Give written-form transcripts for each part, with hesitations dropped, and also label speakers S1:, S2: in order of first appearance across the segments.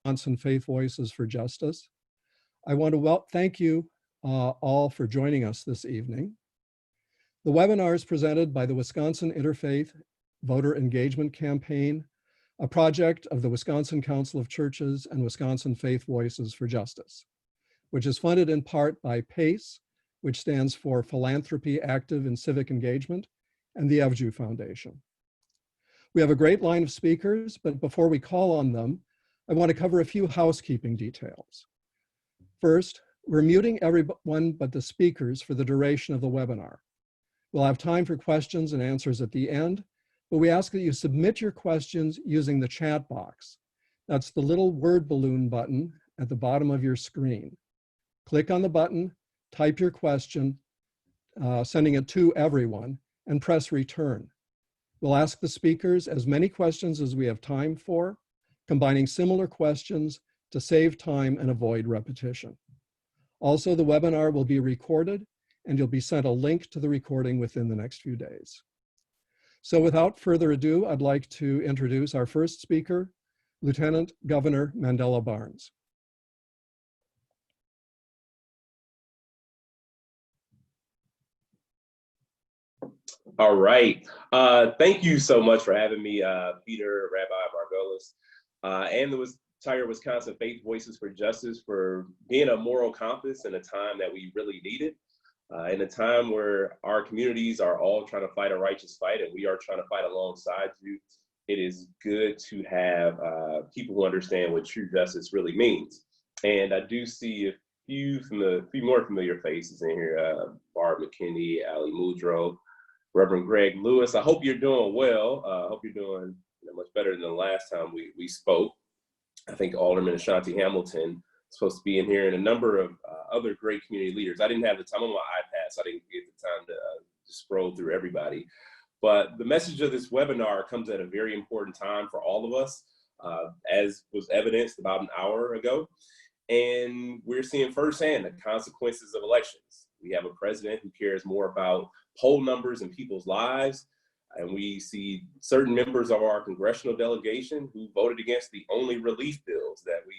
S1: Wisconsin Faith Voices for Justice. I want to thank you all for joining us this evening. The webinar is presented by the Wisconsin Interfaith Voter Engagement Campaign, a project of the Wisconsin Council of Churches and Wisconsin Faith Voices for Justice, which is funded in part by PACE, which stands for Philanthropy Active in Civic Engagement, and the Evju Foundation. We have a great line of speakers, but before we call on them, I want to cover a few housekeeping details. First, we're muting everyone but the speakers for the duration of the webinar. We'll have time for questions and answers at the end, but we ask that you submit your questions using the chat box. That's the little word balloon button at the bottom of your screen. Click on the button, type your question, sending it to everyone, and press return. We'll ask the speakers as many questions as we have time for, combining similar questions to save time and avoid repetition. Also, the webinar will be recorded and you'll be sent a link to the recording within the next few days. So without further ado, I'd like to introduce our first speaker, Lieutenant Governor Mandela Barnes.
S2: All right. Thank you so much for having me, Peter, Rabbi Margolis, and the entire Wisconsin Faith Voices for Justice for being a moral compass in a time that we really needed, in a time where our communities are all trying to fight a righteous fight and we are trying to fight alongside you. It is good to have people who understand what true justice really means. And I do see a few more familiar faces in here, Barb McKinney, Ali Mudrow, Reverend Greg Lewis. I hope you're doing well. I hope you're doing much better than the last time we spoke. I think Alderman Ashanti Hamilton is supposed to be in here, and a number of other great community leaders. I didn't have the time on my iPad, so I didn't get the time to scroll through everybody. But the message of this webinar comes at a very important time for all of us, as was evidenced about an hour ago. And we're seeing firsthand the consequences of elections. We have a president who cares more about poll numbers and people's lives. And we see certain members of our congressional delegation who voted against the only relief bills that we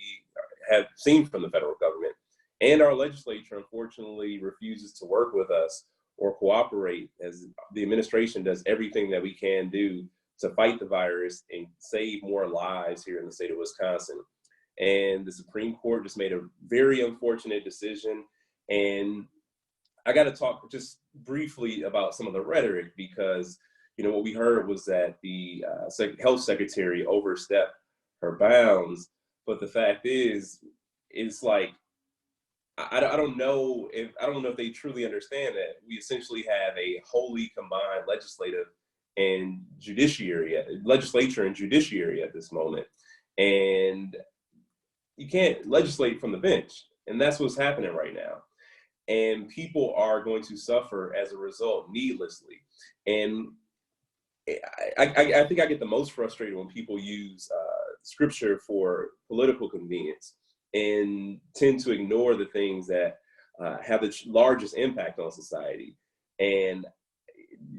S2: have seen from the federal government. And our legislature, unfortunately, refuses to work with us or cooperate, as the administration does everything that we can do to fight the virus and save more lives here in the state of Wisconsin. And the Supreme Court just made a very unfortunate decision. And I got to talk just briefly about some of the rhetoric, because what we heard was that the health secretary overstepped her bounds. But the fact is, it's like, I don't know if they truly understand that we essentially have a wholly combined legislature and judiciary at this moment. And you can't legislate from the bench. And that's what's happening right now. And people are going to suffer as a result needlessly. And I think I get the most frustrated when people use scripture for political convenience and tend to ignore the things that have the largest impact on society. And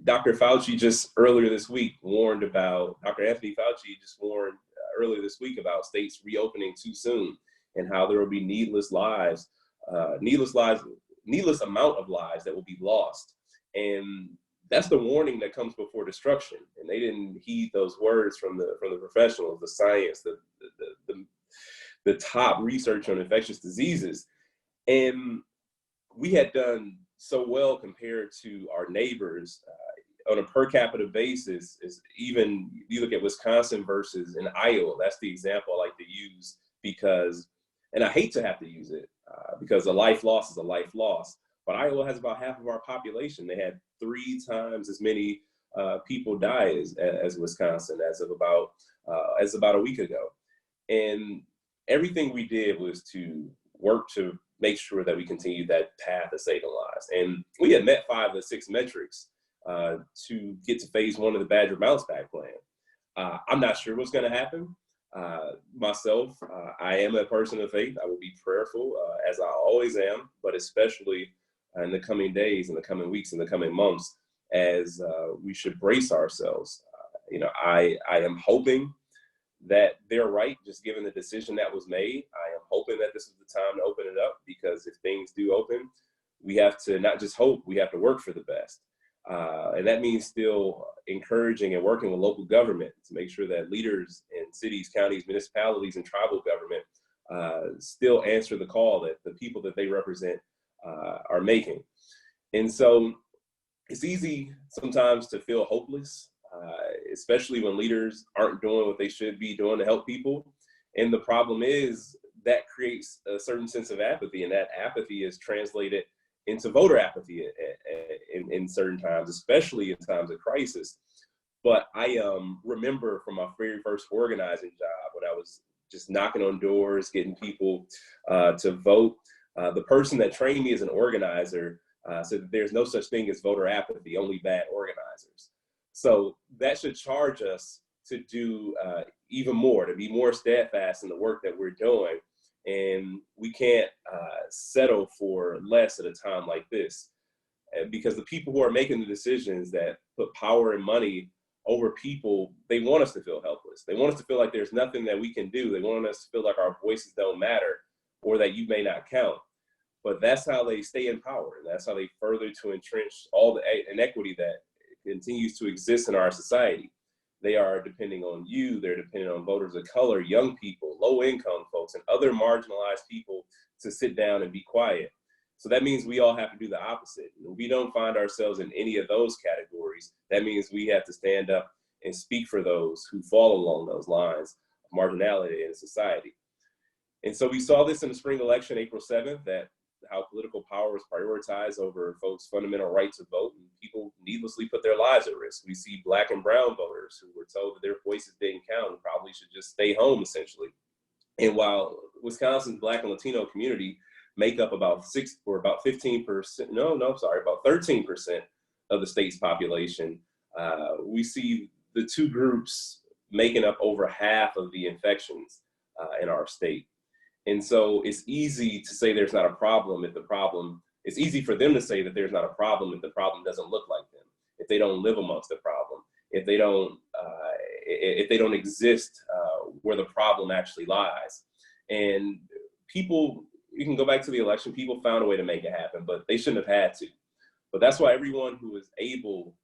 S2: Dr. Fauci just earlier this week warned about, Dr. Anthony Fauci just warned earlier this week about states reopening too soon and how there will be needless amount of lives that will be lost. And that's the warning that comes before destruction. And they didn't heed those words from the professionals, the science, the top research on infectious diseases. And we had done so well compared to our neighbors on a per capita basis. Is even, you look at Wisconsin versus in Iowa, that's the example I like to use, because, and I hate to have to use it, because a life loss is a life loss. But Iowa has about half of our population. They had 3 times as many people die as Wisconsin as of about a week ago. And everything we did was to work to make sure that we continued that path of saving lives. And we had met 5 of the 6 metrics to get to phase 1 of the Badger Bounce Back plan. I'm not sure what's going to happen. Myself, I am a person of faith. I will be prayerful, as I always am, but especially in the coming days, in the coming weeks, in the coming months, as we should brace ourselves. I am hoping that they're right, just given the decision that was made. I am hoping that this is the time to open it up, because if things do open, we have to not just hope, we have to work for the best. And that means still encouraging and working with local government to make sure that leaders in cities, counties, municipalities, and tribal government still answer the call that the people that they represent are making. And so it's easy sometimes to feel hopeless, especially when leaders aren't doing what they should be doing to help people. And the problem is that creates a certain sense of apathy, and that apathy is translated into voter apathy in certain times, especially in times of crisis. But I remember from my very first organizing job, when I was just knocking on doors, getting people to vote, the person that trained me as an organizer said that there's no such thing as voter apathy, only bad organizers. So that should charge us to do even more, to be more steadfast in the work that we're doing. And we can't settle for less at a time like this, because the people who are making the decisions that put power and money over people, they want us to feel helpless. They want us to feel like there's nothing that we can do. They want us to feel like our voices don't matter, or that you may not count. But that's how they stay in power. And that's how they further to entrench all the inequity that continues to exist in our society. They are depending on you, they're depending on voters of color, young people, low income folks, and other marginalized people to sit down and be quiet. So that means we all have to do the opposite. If we don't find ourselves in any of those categories, that means we have to stand up and speak for those who fall along those lines of marginality in society. And so we saw this in the spring election, April 7th, that how political power was prioritized over folks' fundamental right to vote, and people needlessly put their lives at risk. We see Black and brown voters who were told that their voices didn't count and probably should just stay home, essentially. And while Wisconsin's Black and Latino community make up about 15%, about 13% of the state's population, we see the two groups making up over half of the infections in our state. And so it's easy to say there's not a problem if it's easy for them to say that there's not a problem if the problem doesn't look like them, if they don't live amongst the problem, if they don't exist where the problem actually lies. And people, you can go back to the election, people found a way to make it happen, but they shouldn't have had to. But that's why everyone who is able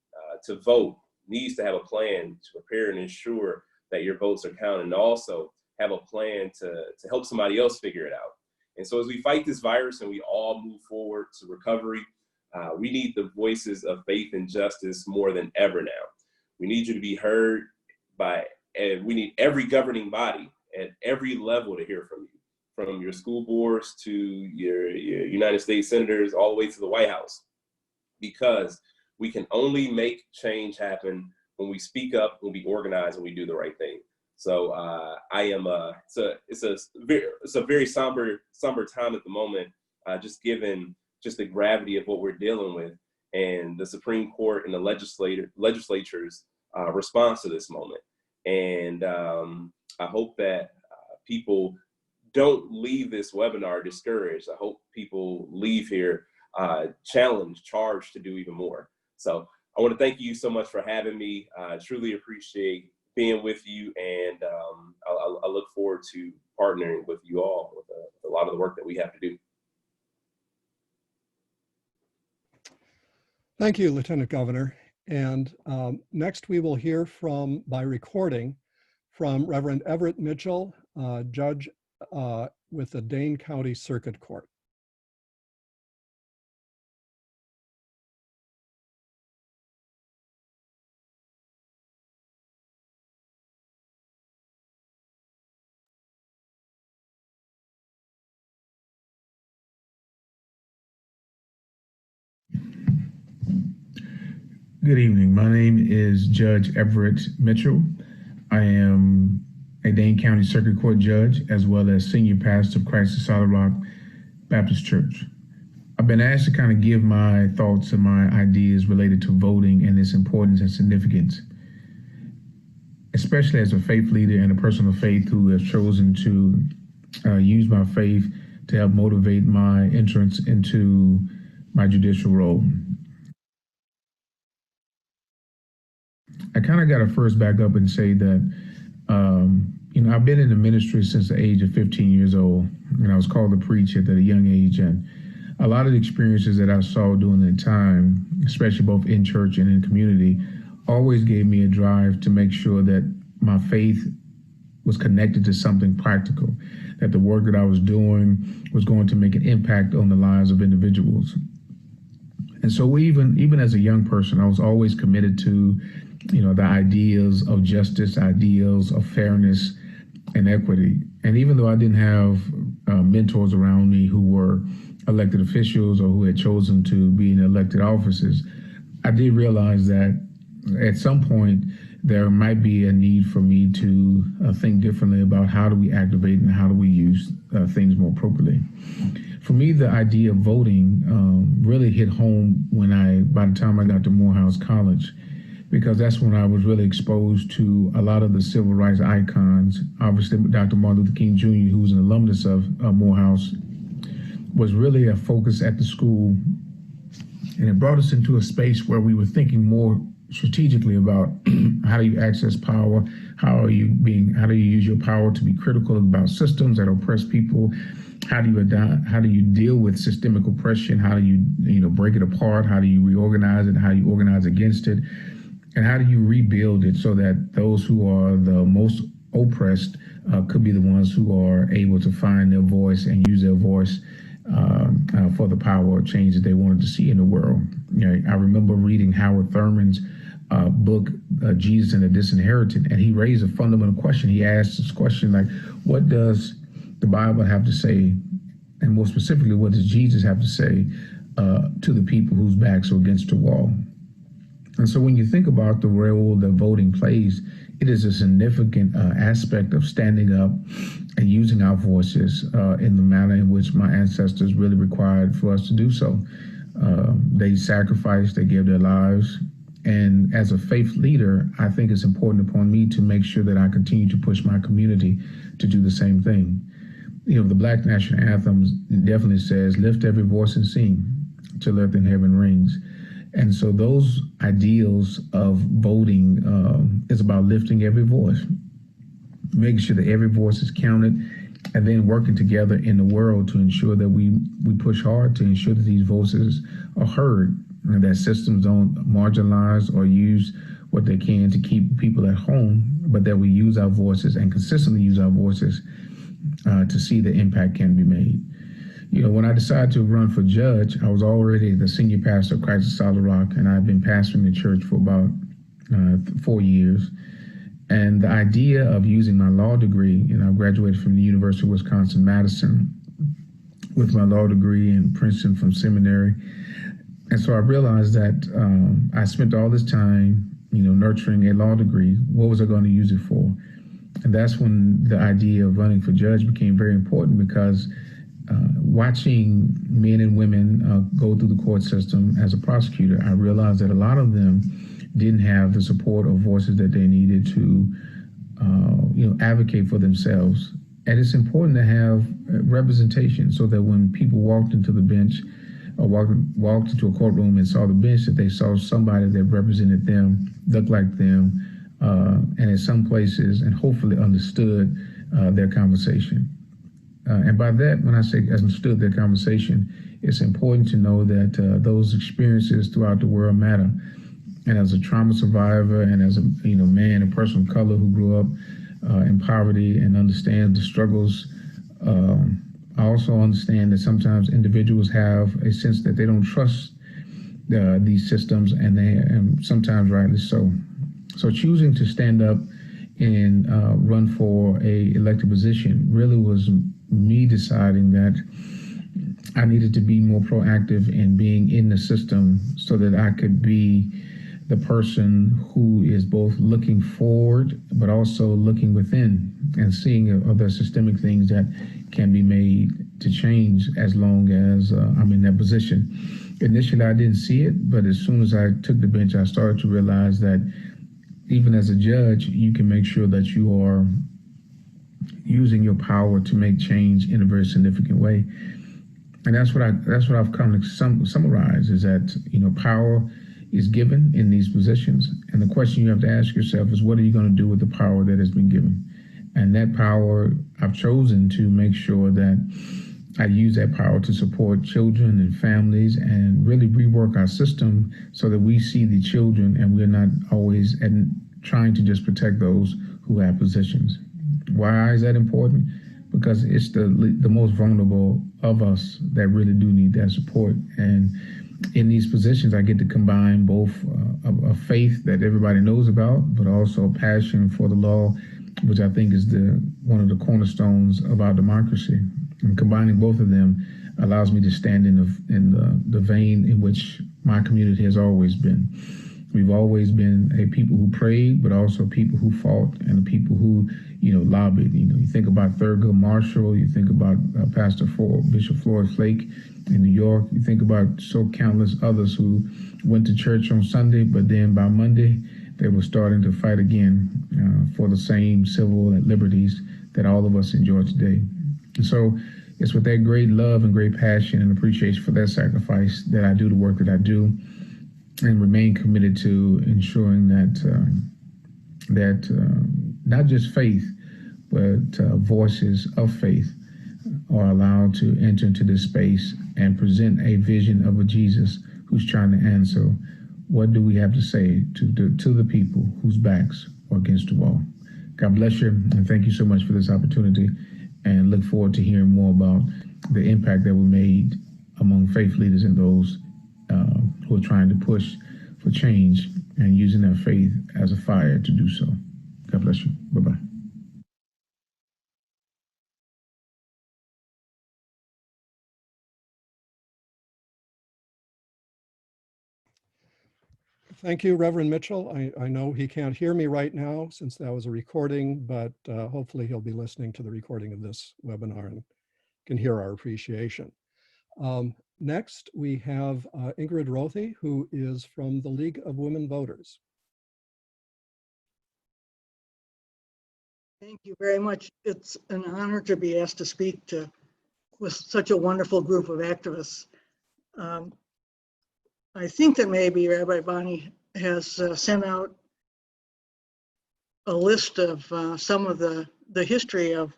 S2: to vote needs to have a plan to prepare and ensure that your votes are counted, and also have a plan to help somebody else figure it out. And so as we fight this virus and we all move forward to recovery, we need the voices of faith and justice more than ever now. We need you to be heard and we need every governing body at every level to hear from you, from your school boards to your United States senators, all the way to the White House, because we can only make change happen when we speak up, when we organize, and we do the right thing. So it's a very somber time at the moment, just given just the gravity of what we're dealing with and the Supreme Court and the legislature's response to this moment. And I hope that people don't leave this webinar discouraged. I hope people leave here challenged, charged to do even more. So I want to thank you so much for having me. I truly appreciate being with you, and I look forward to partnering with you all with a lot of the work that we have to do.
S1: Thank you, Lieutenant Governor. And next we will hear by recording from Reverend Everett Mitchell, Judge with the Dane County Circuit Court.
S3: Good evening. My name is Judge Everett Mitchell. I am a Dane County Circuit Court judge, as well as senior pastor of Christ the Solid Rock Baptist Church. I've been asked to kind of give my thoughts and my ideas related to voting and its importance and significance, especially as a faith leader and a person of faith who has chosen to use my faith to help motivate my entrance into my judicial role. I kind of got to first back up and say that, I've been in the ministry since the age of 15 years old, and I was called to preach at a young age. And a lot of the experiences that I saw during that time, especially both in church and in community, always gave me a drive to make sure that my faith was connected to something practical, that the work that I was doing was going to make an impact on the lives of individuals. And so even as a young person, I was always committed to, the ideals of justice, ideals of fairness and equity. And even though I didn't have mentors around me who were elected officials or who had chosen to be in elected offices, I did realize that at some point there might be a need for me to think differently about how do we activate and how do we use things more appropriately. For me, the idea of voting really hit home by the time I got to Morehouse College, because that's when I was really exposed to a lot of the civil rights icons. Obviously, Dr. Martin Luther King Jr., who was an alumnus of Morehouse, was really a focus at the school. And it brought us into a space where we were thinking more strategically about how do you access power, how do you use your power to be critical about systems that oppress people, how do you deal with systemic oppression, how do you break it apart, how do you reorganize it, how do you organize against it, and how do you rebuild it so that those who are the most oppressed could be the ones who are able to find their voice and use their voice for the power or change that they wanted to see in the world. I remember reading Howard Thurman's book, Jesus and the Disinherited, and he raised a fundamental question. He asked this question like, what does the Bible have to say, and more specifically, what does Jesus have to say to the people whose backs are against the wall? And so when you think about the role that voting plays, it is a significant aspect of standing up and using our voices in the manner in which my ancestors really required for us to do so. They sacrificed, they gave their lives. And as a faith leader, I think it's important upon me to make sure that I continue to push my community to do the same thing. The Black National Anthem definitely says, lift every voice and sing till earth and heaven rings. And so those ideals of voting is about lifting every voice, making sure that every voice is counted, and then working together in the world to ensure that we push hard to ensure that these voices are heard, and that systems don't marginalize or use what they can to keep people at home, but that we use our voices and consistently use our voices to see the impact can be made. When I decided to run for judge, I was already the senior pastor of Christ of Solid Rock, and I've been pastoring the church for about 4 years. And the idea of using my law degree, I graduated from the University of Wisconsin-Madison with my law degree and Princeton from seminary. And so I realized that I spent all this time, nurturing a law degree. What was I going to use it for? And that's when the idea of running for judge became very important, because watching men and women go through the court system as a prosecutor, I realized that a lot of them didn't have the support or voices that they needed to, advocate for themselves. And it's important to have representation so that when people walked into the bench or walked into a courtroom and saw the bench, that they saw somebody that represented them, looked like them, and in some places, and hopefully understood their conversation. And by that, when I say understood their conversation, it's important to know that those experiences throughout the world matter. And as a trauma survivor, and as a man, a person of color who grew up in poverty and understands the struggles, I also understand that sometimes individuals have a sense that they don't trust these systems, and sometimes rightly so. So choosing to stand up and run for a elected position really was me deciding that I needed to be more proactive in being in the system so that I could be the person who is both looking forward but also looking within and seeing other systemic things that can be made to change as long as I'm in that position. Initially, I didn't see it, but as soon as I took the bench, I started to realize that even as a judge, you can make sure that you are using your power to make change in a very significant way. And that's what I've come to summarize is that, power is given in these positions. And the question you have to ask yourself is, what are you going to do with the power that has been given? And that power, I've chosen to make sure that I use that power to support children and families and really rework our system so that we see the children and we're not always trying to just protect those who have positions. Why is that important? Because it's the most vulnerable of us that really do need that support. And in these positions, I get to combine both a faith that everybody knows about, but also a passion for the law, which I think is one of the cornerstones of our democracy. And combining both of them allows me to stand in the vein in which my community has always been. We've always been a people who prayed, but also people who fought and people who, lobbied. You think about Thurgood Marshall, you think about Bishop Floyd Flake in New York, you think about so countless others who went to church on Sunday, but then by Monday, they were starting to fight again for the same civil liberties that all of us enjoy today. And so it's with that great love and great passion and appreciation for that sacrifice that I do the work that I do and remain committed to ensuring that not just faith, but voices of faith are allowed to enter into this space and present a vision of a Jesus who's trying to answer, what do we have to say to the people whose backs are against the wall? God bless you, and thank you so much for this opportunity, and look forward to hearing more about the impact that we made among faith leaders and those who are trying to push for change and using their faith as a fire to do so. God bless you. Bye-bye.
S1: Thank you, Reverend Mitchell. I know he can't hear me right now since that was a recording, but hopefully he'll be listening to the recording of this webinar and can hear our appreciation. Next, we have Ingrid Rothy, who is from the League of Women Voters.
S4: Thank you very much. It's an honor to be asked to speak with such a wonderful group of activists. I think that maybe Rabbi Bonnie has sent out a list of some of the history of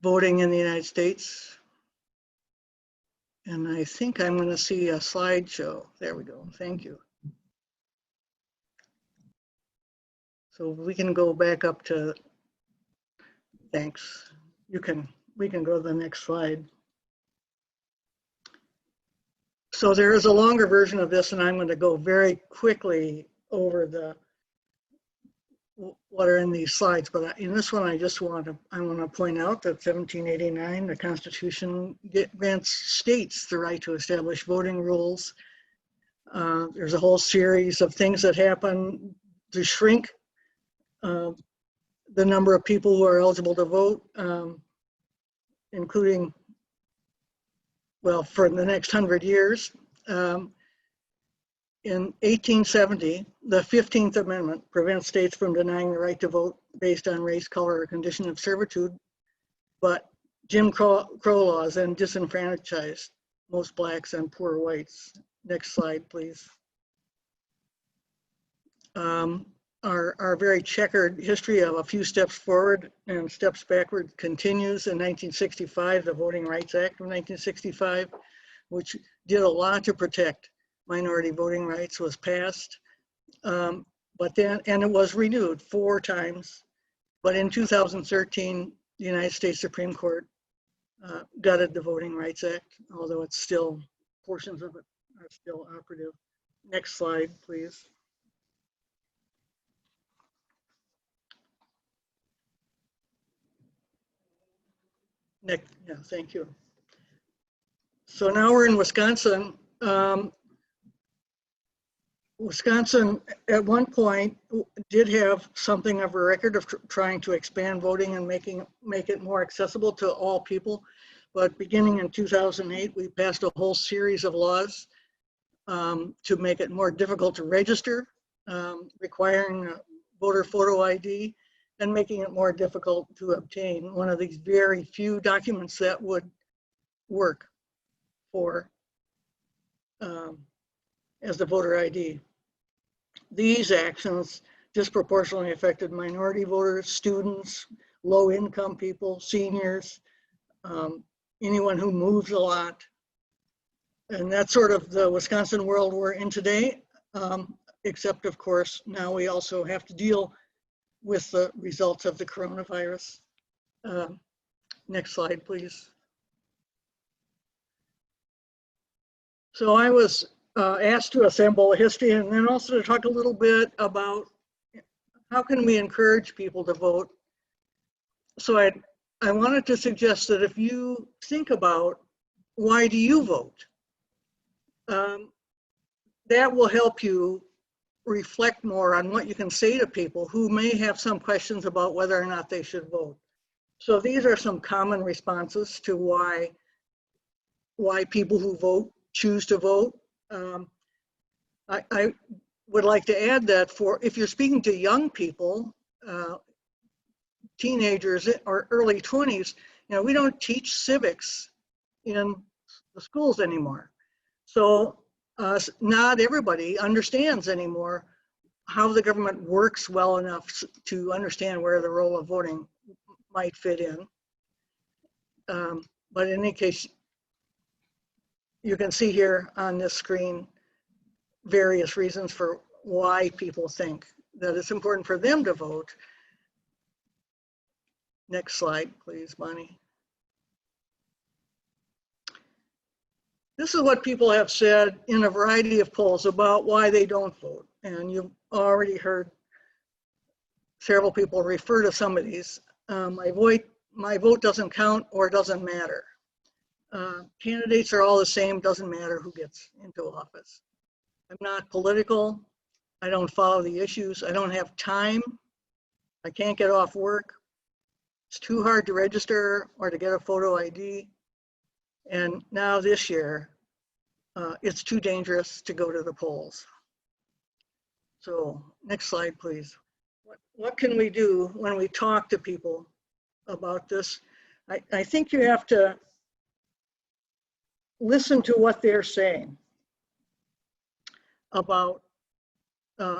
S4: voting in the United States. And I think I'm going to see a slideshow. There we go. Thank you. So we can go back up to, thanks. We can go to the next slide. So there is a longer version of this, and I'm going to go very quickly over what are in these slides. But in this one, I want to point out that 1789, the Constitution grants states the right to establish voting rules. There's a whole series of things that happen to shrink the number of people who are eligible to vote, including, well, for the next 100 years. In 1870, the 15th Amendment prevents states from denying the right to vote based on race, color, or condition of servitude, but Jim Crow laws and disenfranchised most blacks and poor whites. Next slide, please. Our very checkered history of a few steps forward and steps backward continues. In 1965, the Voting Rights Act of 1965, which did a lot to protect minority voting rights, was passed. But then, and it was renewed 4 times. But in 2013, the United States Supreme Court gutted the Voting Rights Act, although it's still, portions of it are still operative. Next slide, please. Next, yeah, thank you. So now we're in Wisconsin. Wisconsin, at one point, did have something of a record of trying to expand voting and make it more accessible to all people. But beginning in 2008, we passed a whole series of laws to make it more difficult to register, requiring a voter photo ID, and making it more difficult to obtain one of these very few documents that would work for as the voter ID. These actions disproportionately affected minority voters, students, low-income people, seniors, anyone who moves a lot. And that's sort of the Wisconsin world we're in today, except of course, now we also have to deal with the results of the coronavirus. Next slide, please. So I was asked to assemble a history and then also to talk a little bit about how can we encourage people to vote. So I wanted to suggest that if you think about why do you vote, that will help you reflect more on what you can say to people who may have some questions about whether or not they should vote. So these are some common responses to why people who vote choose to vote. I would like to add that if you're speaking to young people, teenagers or early 20s, we don't teach civics in the schools anymore. So not everybody understands anymore how the government works well enough to understand where the role of voting might fit in. But in any case, you can see here on this screen various reasons for why people think that it's important for them to vote. Next slide, please, Bonnie. This is what people have said in a variety of polls about why they don't vote. And you've already heard several people refer to some of these. My vote doesn't count or doesn't matter. Candidates are all the same, doesn't matter who gets into office. I'm not political. I don't follow the issues. I don't have time. I can't get off work. It's too hard to register or to get a photo ID. And now this year, it's too dangerous to go to the polls. So next slide, please. What can we do when we talk to people about this? I think you have to listen to what they're saying about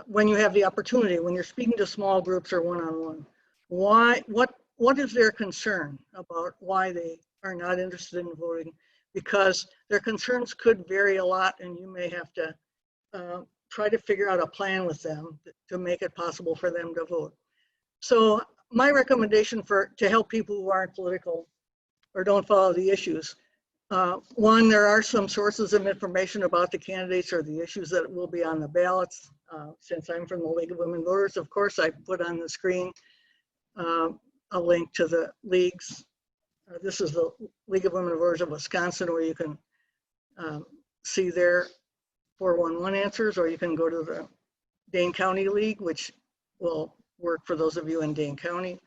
S4: when you have the opportunity, when you're speaking to small groups or one-on-one. What is their concern about why they are not interested in voting? Because their concerns could vary a lot, and you may have to try to figure out a plan with them to make it possible for them to vote. So my recommendation to help people who aren't political or don't follow the issues, one, there are some sources of information about the candidates or the issues that will be on the ballots. Since I'm from the League of Women Voters, of course, I put on the screen a link to the leagues. This is the League of Women Voters of Wisconsin, where you can see their 411 answers, or you can go to the Dane County League, which will work for those of you in Dane County.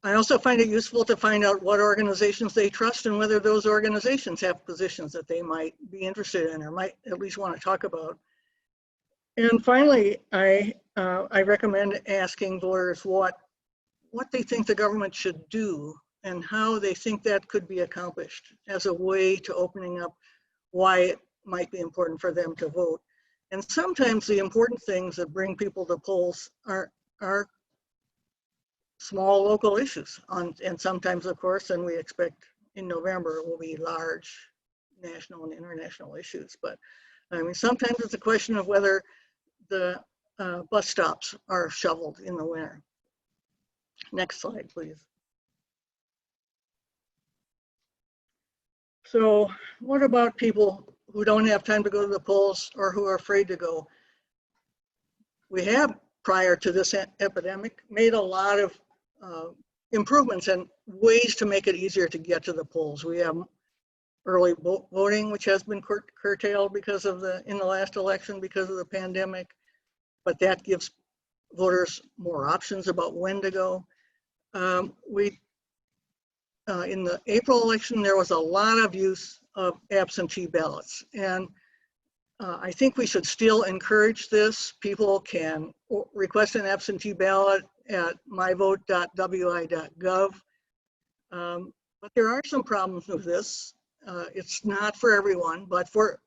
S4: I also find it useful to find out what organizations they trust and whether those organizations have positions that they might be interested in or might at least want to talk about. And finally, I recommend asking voters what they think the government should do and how they think that could be accomplished as a way to opening up why it might be important for them to vote. And sometimes the important things that bring people to polls are small local issues, and sometimes, of course, and we expect in November, will be large national and international issues. But I mean, sometimes it's a question of whether the bus stops are shoveled in the winter. Next slide, please. So what about people who don't have time to go to the polls or who are afraid to go? We have, prior to this epidemic, made a lot of improvements and ways to make it easier to get to the polls. We have early voting, which has been curtailed because of in the last election because of the pandemic, but that gives voters more options about when to go. In the April election, there was a lot of use of absentee ballots, and I think we should still encourage this. People can request an absentee ballot at myvote.wi.gov. But there are some problems with this. It's not for everyone, but for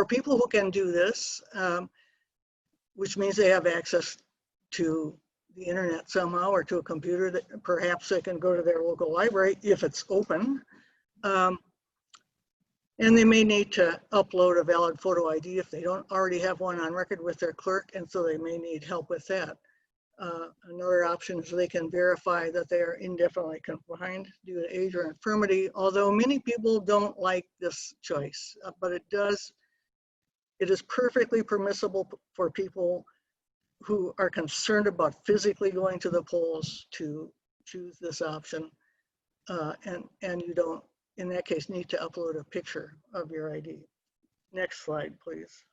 S4: people who can do this, which means they have access to the internet somehow or to a computer that perhaps they can go to their local library if it's open. And they may need to upload a valid photo ID if they don't already have one on record with their clerk, and so they may need help with that. Another option is they can verify that they are indefinitely confined due to age or infirmity, although many people don't like this choice, but it is perfectly permissible for people who are concerned about physically going to the polls to choose this option. And you don't, in that case, need to upload a picture of your ID. Next slide, please.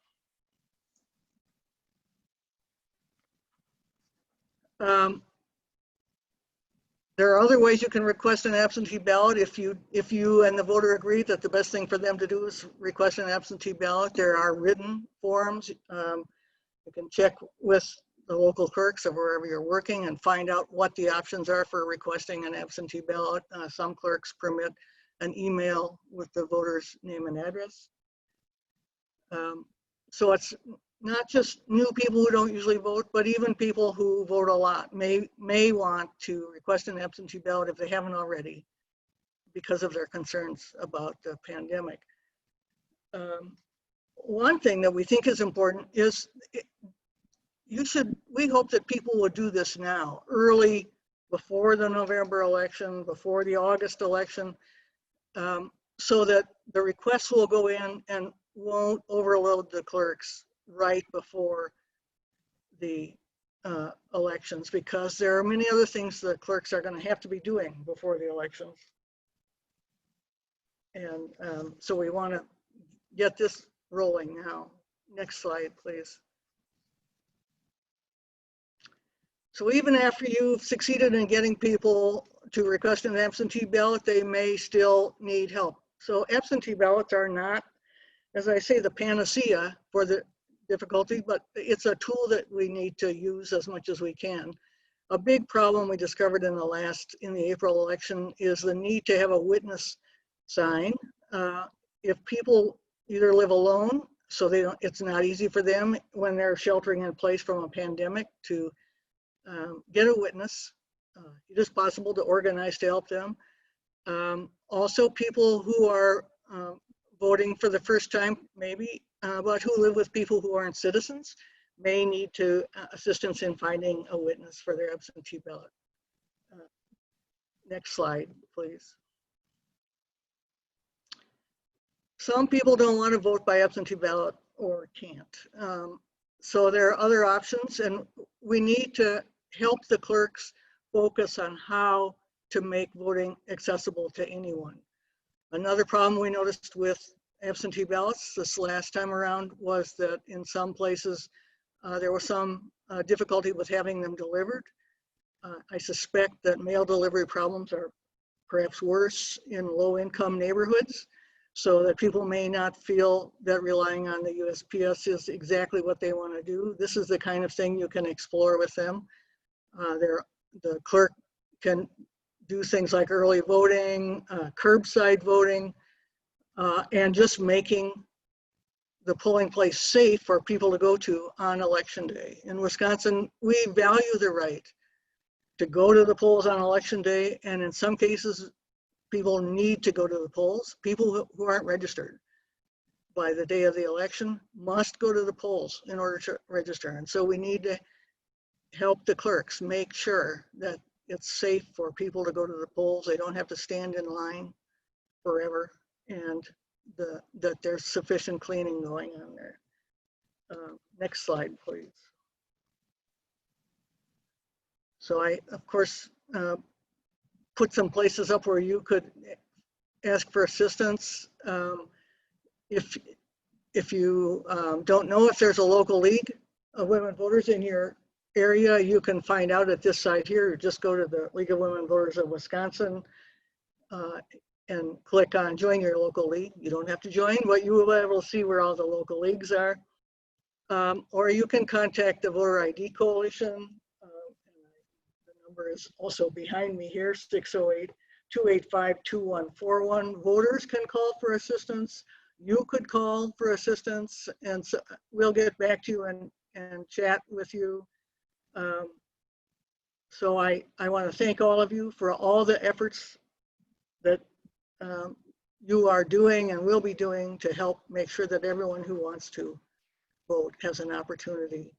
S4: There are other ways you can request an absentee ballot if you and the voter agree that the best thing for them to do is request an absentee ballot. There are written forms. You can check with the local clerks of wherever you're working and find out what the options are for requesting an absentee ballot. Some clerks permit an email with the voter's name and address. So it's not just new people who don't usually vote, but even people who vote a lot may want to request an absentee ballot if they haven't already because of their concerns about the pandemic. One thing that we think is important is we hope that people will do this now, early, before the November election, before the August election, so that the requests will go in and won't overload the clerks right before the elections, because there are many other things the clerks are going to have to be doing before the elections. And so we want to get this rolling now. Next slide, please. So even after you've succeeded in getting people to request an absentee ballot, they may still need help. So absentee ballots are not, as I say, the panacea for the difficulty, but it's a tool that we need to use as much as we can. A big problem we discovered in the April election is the need to have a witness sign. If people either live alone, so it's not easy for them when they're sheltering in place from a pandemic to get a witness. It is possible to organize to help them. Also, people who are voting for the first time, maybe, but who live with people who aren't citizens, may need assistance in finding a witness for their absentee ballot. Next slide, please. Some people don't want to vote by absentee ballot or can't. So there are other options, and we need to help the clerks focus on how to make voting accessible to anyone. Another problem we noticed with absentee ballots this last time around was that in some places there was some difficulty with having them delivered. I suspect that mail delivery problems are perhaps worse in low-income neighborhoods, so that people may not feel that relying on the USPS is exactly what they want to do. This is the kind of thing you can explore with them. The clerk can do things like early voting, curbside voting, and just making the polling place safe for people to go to on election day. In Wisconsin, we value the right to go to the polls on election day, and in some cases, people need to go to the polls. People who aren't registered by the day of the election must go to the polls in order to register. And so we need to help the clerks make sure that it's safe for people to go to the polls. They don't have to stand in line forever, and that there's sufficient cleaning going on there. Next slide, please. So I, of course, put some places up where you could ask for assistance. If you don't know if there's a local league of women voters in your area, you can find out at this site here. Just go to the League of Women Voters of Wisconsin and click on join your local league. You don't have to join, but you will be able to see where all the local leagues are. Or you can contact the Voter ID Coalition. The number is also behind me here, 608-285-2141. Voters can call for assistance. You could call for assistance, and so we'll get back to you and chat with you. So I want to thank all of you for all the efforts that you are doing and will be doing to help make sure that everyone who wants to vote has an opportunity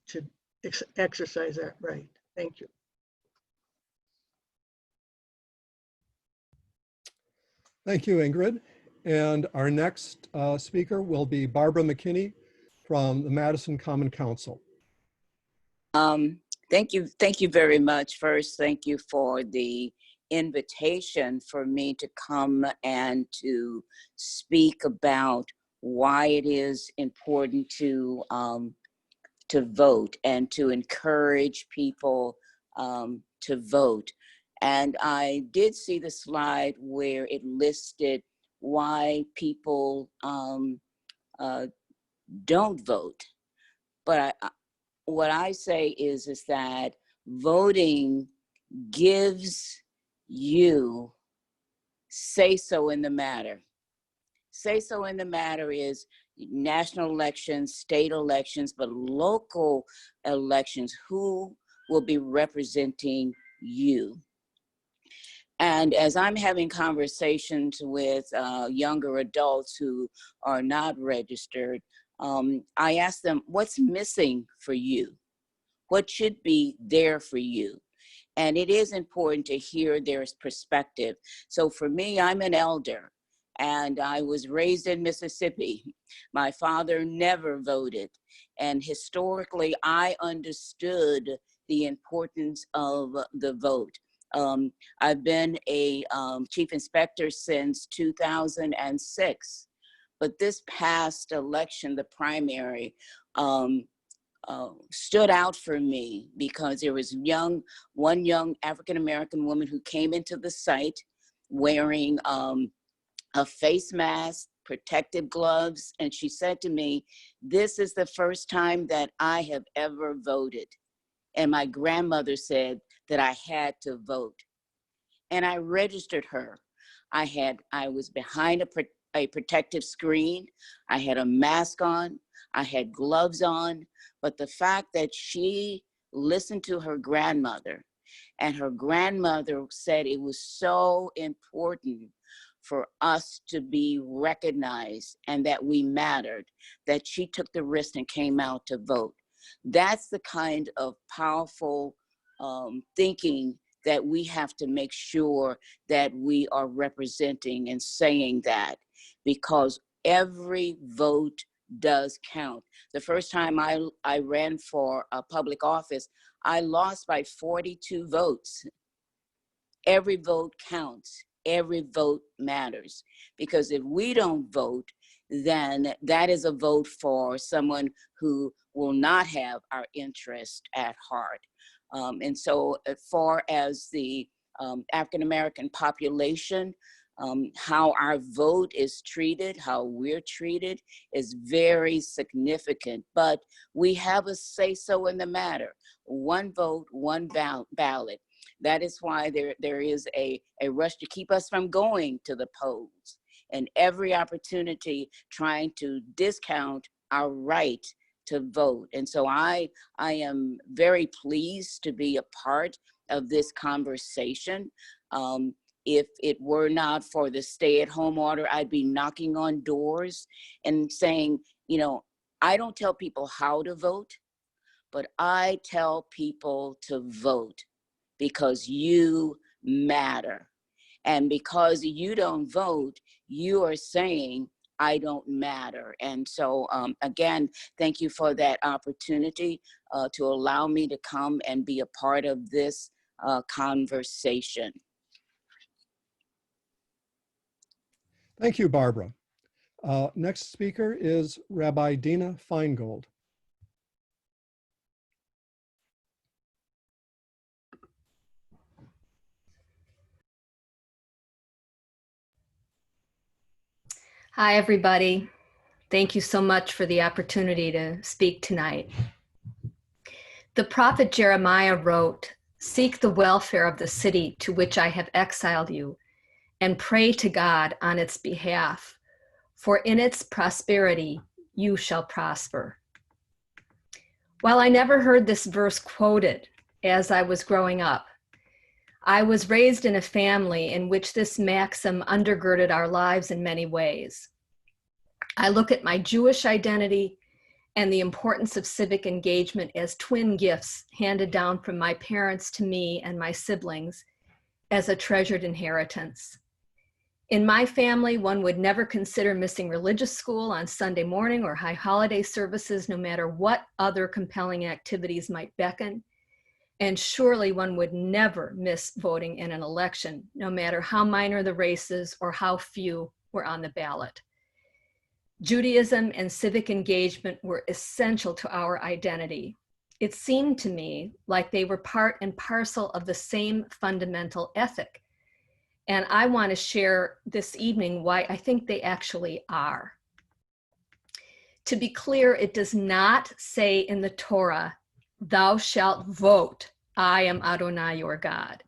S4: to exercise that right. Thank you.
S1: Thank you, Ingrid. And our next speaker will be Barbara McKinney from the Madison Common Council.
S5: Thank you very much. First, thank you for the invitation for me to come and to speak about why it is important to vote and to encourage people to vote. And I did see the slide where it listed why people don't vote. But what I say is that voting gives you say so in the matter. Say so in the matter is national elections, state elections, but local elections, who will be representing you. And as I'm having conversations with younger adults who are not registered, I ask them, what's missing for you? What should be there for you? And it is important to hear their perspective. So for me, I'm an elder and I was raised in Mississippi. My father never voted. And historically, I understood the importance of the vote. I've been a chief inspector since 2006, but this past election, the primary, stood out for me because there was one young African-American woman who came into the site wearing a face mask, protective gloves, and she said to me, "This is the first time that I have ever voted." And my grandmother said that I had to vote. And I registered her. I was behind a protective screen. I had a mask on. I had gloves on. But the fact that she listened to her grandmother, and her grandmother said it was so important for us to be recognized and that we mattered, that she took the risk and came out to vote. That's the kind of powerful thinking that we have to make sure that we are representing and saying that, because every vote does count. The first time I ran for a public office, I lost by 42 votes. Every vote counts. Every vote matters. Because if we don't vote, then that is a vote for someone who will not have our interest at heart. And so as far as the African-American population, how our vote is treated, how we're treated is very significant, but we have a say-so in the matter. One vote, one ballot. That is why there is a rush to keep us from going to the polls, and every opportunity trying to discount our right to vote. And so I am very pleased to be a part of this conversation. If it were not for the stay-at-home order, I'd be knocking on doors and saying, you know, I don't tell people how to vote, but I tell people to vote because you matter. And because you don't vote, you are saying, I don't matter. And so again, thank you for that opportunity to allow me to come and be a part of this conversation.
S1: Thank you, Barbara. Next speaker is Rabbi Dina Feingold.
S6: Hi, everybody. Thank you so much for the opportunity to speak tonight. The prophet Jeremiah wrote, "Seek the welfare of the city to which I have exiled you, and pray to God on its behalf, for in its prosperity you shall prosper." While I never heard this verse quoted as I was growing up, I was raised in a family in which this maxim undergirded our lives in many ways. I look at my Jewish identity and the importance of civic engagement as twin gifts handed down from my parents to me and my siblings as a treasured inheritance. In my family, one would never consider missing religious school on Sunday morning or high holiday services, no matter what other compelling activities might beckon. And surely one would never miss voting in an election, no matter how minor the races or how few were on the ballot. Judaism and civic engagement were essential to our identity. It seemed to me like they were part and parcel of the same fundamental ethic. And I want to share this evening why I think they actually are. To be clear, it does not say in the Torah, "Thou shalt vote, I am Adonai your God."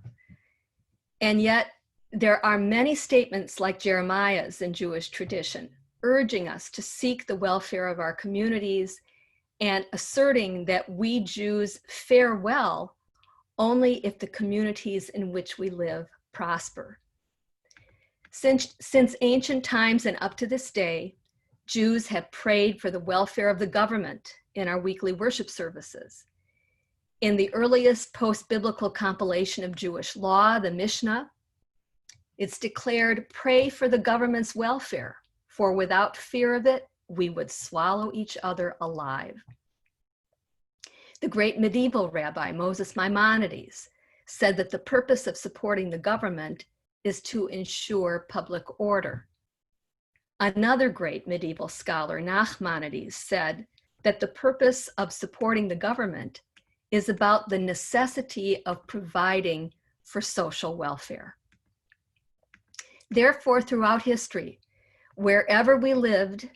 S6: And yet, there are many statements like Jeremiah's in Jewish tradition, urging us to seek the welfare of our communities and asserting that we Jews fare well only if the communities in which we live prosper. Since ancient times and up to this day, Jews have prayed for the welfare of the government in our weekly worship services. In the earliest post-biblical compilation of Jewish law, the Mishnah, it's declared, "Pray for the government's welfare, for without fear of it, we would swallow each other alive." The great medieval rabbi, Moses Maimonides, said that the purpose of supporting the government is to ensure public order. Another great medieval scholar, Nachmanides, said that the purpose of supporting the government is about the necessity of providing for social welfare. Therefore, throughout history, wherever we lived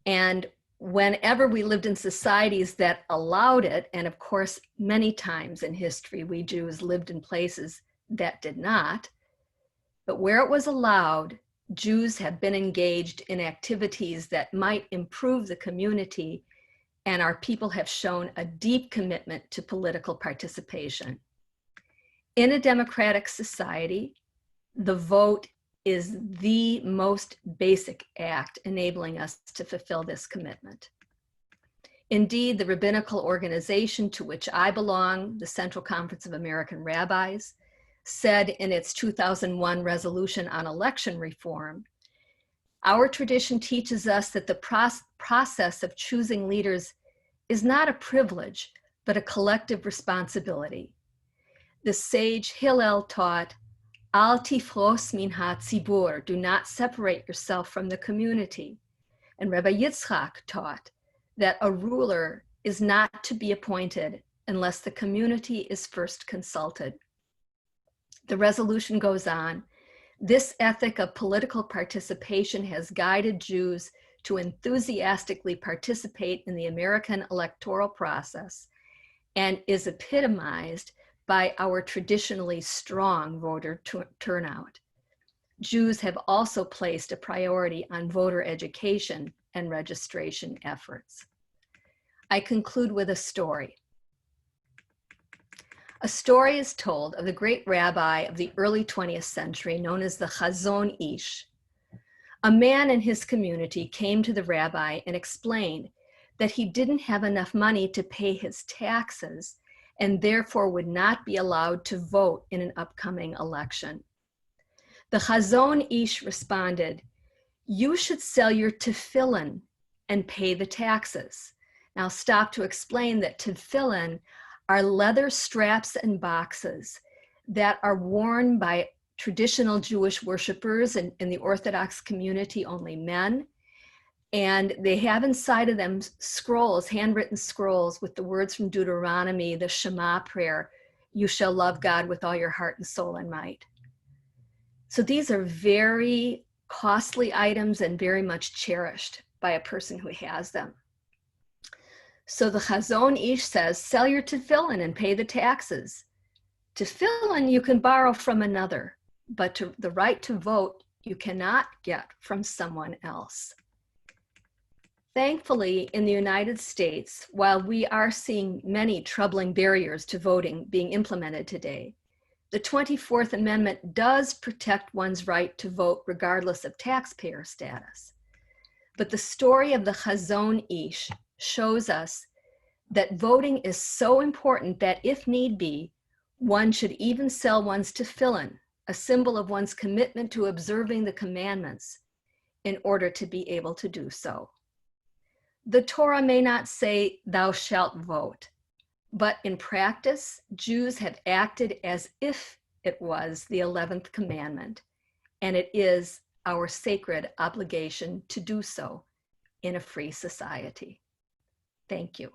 S6: and whenever we lived in societies that allowed it, and of course, many times in history, we Jews lived in places that did not, but where it was allowed, Jews have been engaged in activities that might improve the community, and our people have shown a deep commitment to political participation. In a democratic society, the vote is the most basic act enabling us to fulfill this commitment. Indeed, the rabbinical organization to which I belong, the Central Conference of American Rabbis, said in its 2001 resolution on election reform, "Our tradition teaches us that the process of choosing leaders is not a privilege, but a collective responsibility." The sage Hillel taught, "Al tifros min hatzibur," do not separate yourself from the community. And Rabbi Yitzchak taught that a ruler is not to be appointed unless the community is first consulted. The resolution goes on, "This ethic of political participation has guided Jews to enthusiastically participate in the American electoral process and is epitomized by our traditionally strong voter turnout. Jews have also placed a priority on voter education and registration efforts." I conclude with a story. A story is told of the great rabbi of the early 20th century known as the Chazon Ish. A man in his community came to the rabbi and explained that he didn't have enough money to pay his taxes and therefore would not be allowed to vote in an upcoming election. The Chazon Ish responded, "You should sell your tefillin and pay the taxes." Now stop to explain that tefillin are leather straps and boxes that are worn by traditional Jewish worshipers and in the Orthodox community, only men. And they have inside of them scrolls, handwritten scrolls with the words from Deuteronomy, the Shema prayer, "You shall love God with all your heart and soul and might." So these are very costly items and very much cherished by a person who has them. So the Chazon Ish says, sell your tefillin and pay the taxes. Tefillin you can borrow from another, but the right to vote you cannot get from someone else. Thankfully, in the United States, while we are seeing many troubling barriers to voting being implemented today, the 24th Amendment does protect one's right to vote regardless of taxpayer status. But the story of the Chazon Ish shows us that voting is so important that if need be, one should even sell one's tefillin, a symbol of one's commitment to observing the commandments, in order to be able to do so. The Torah may not say, "Thou shalt vote," but in practice, Jews have acted as if it was the 11th commandment, and it is our sacred obligation to do so in a free society. Thank you.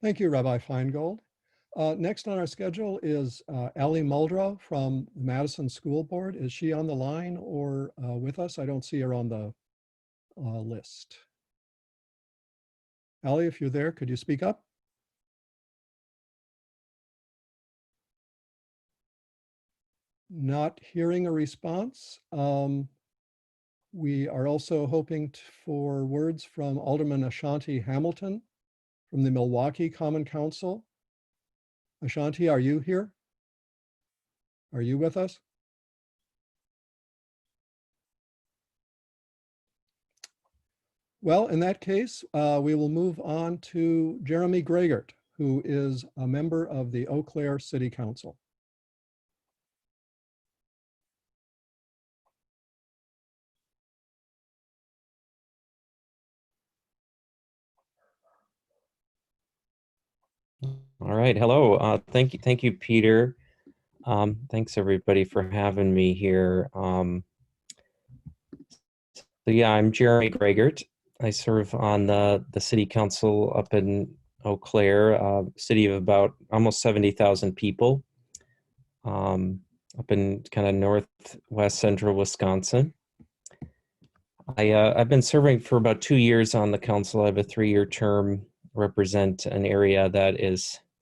S1: Thank you, Rabbi Feingold. Next on our schedule is Ali Muldrow from the Madison School Board. Is she on the line or with us? I don't see her on the list. Ali, if you're there, could you speak up? Not hearing a response. We are also hoping for words from Alderman Ashanti Hamilton from the Milwaukee Common Council. Ashanti, are you here? Are you with us? Well, in that case, we will move on to Jeremy Gregert, who is a member of the Eau Claire City Council.
S7: All right. Hello. Thank you, Peter. Thanks everybody for having me here. So yeah, I'm Jeremy Gregert. I serve on the city council up in Eau Claire, city of about almost 70,000 people, up in kind of northwest central Wisconsin. I've been serving for about 2 years on the council. I have a 3-year term, represent an area that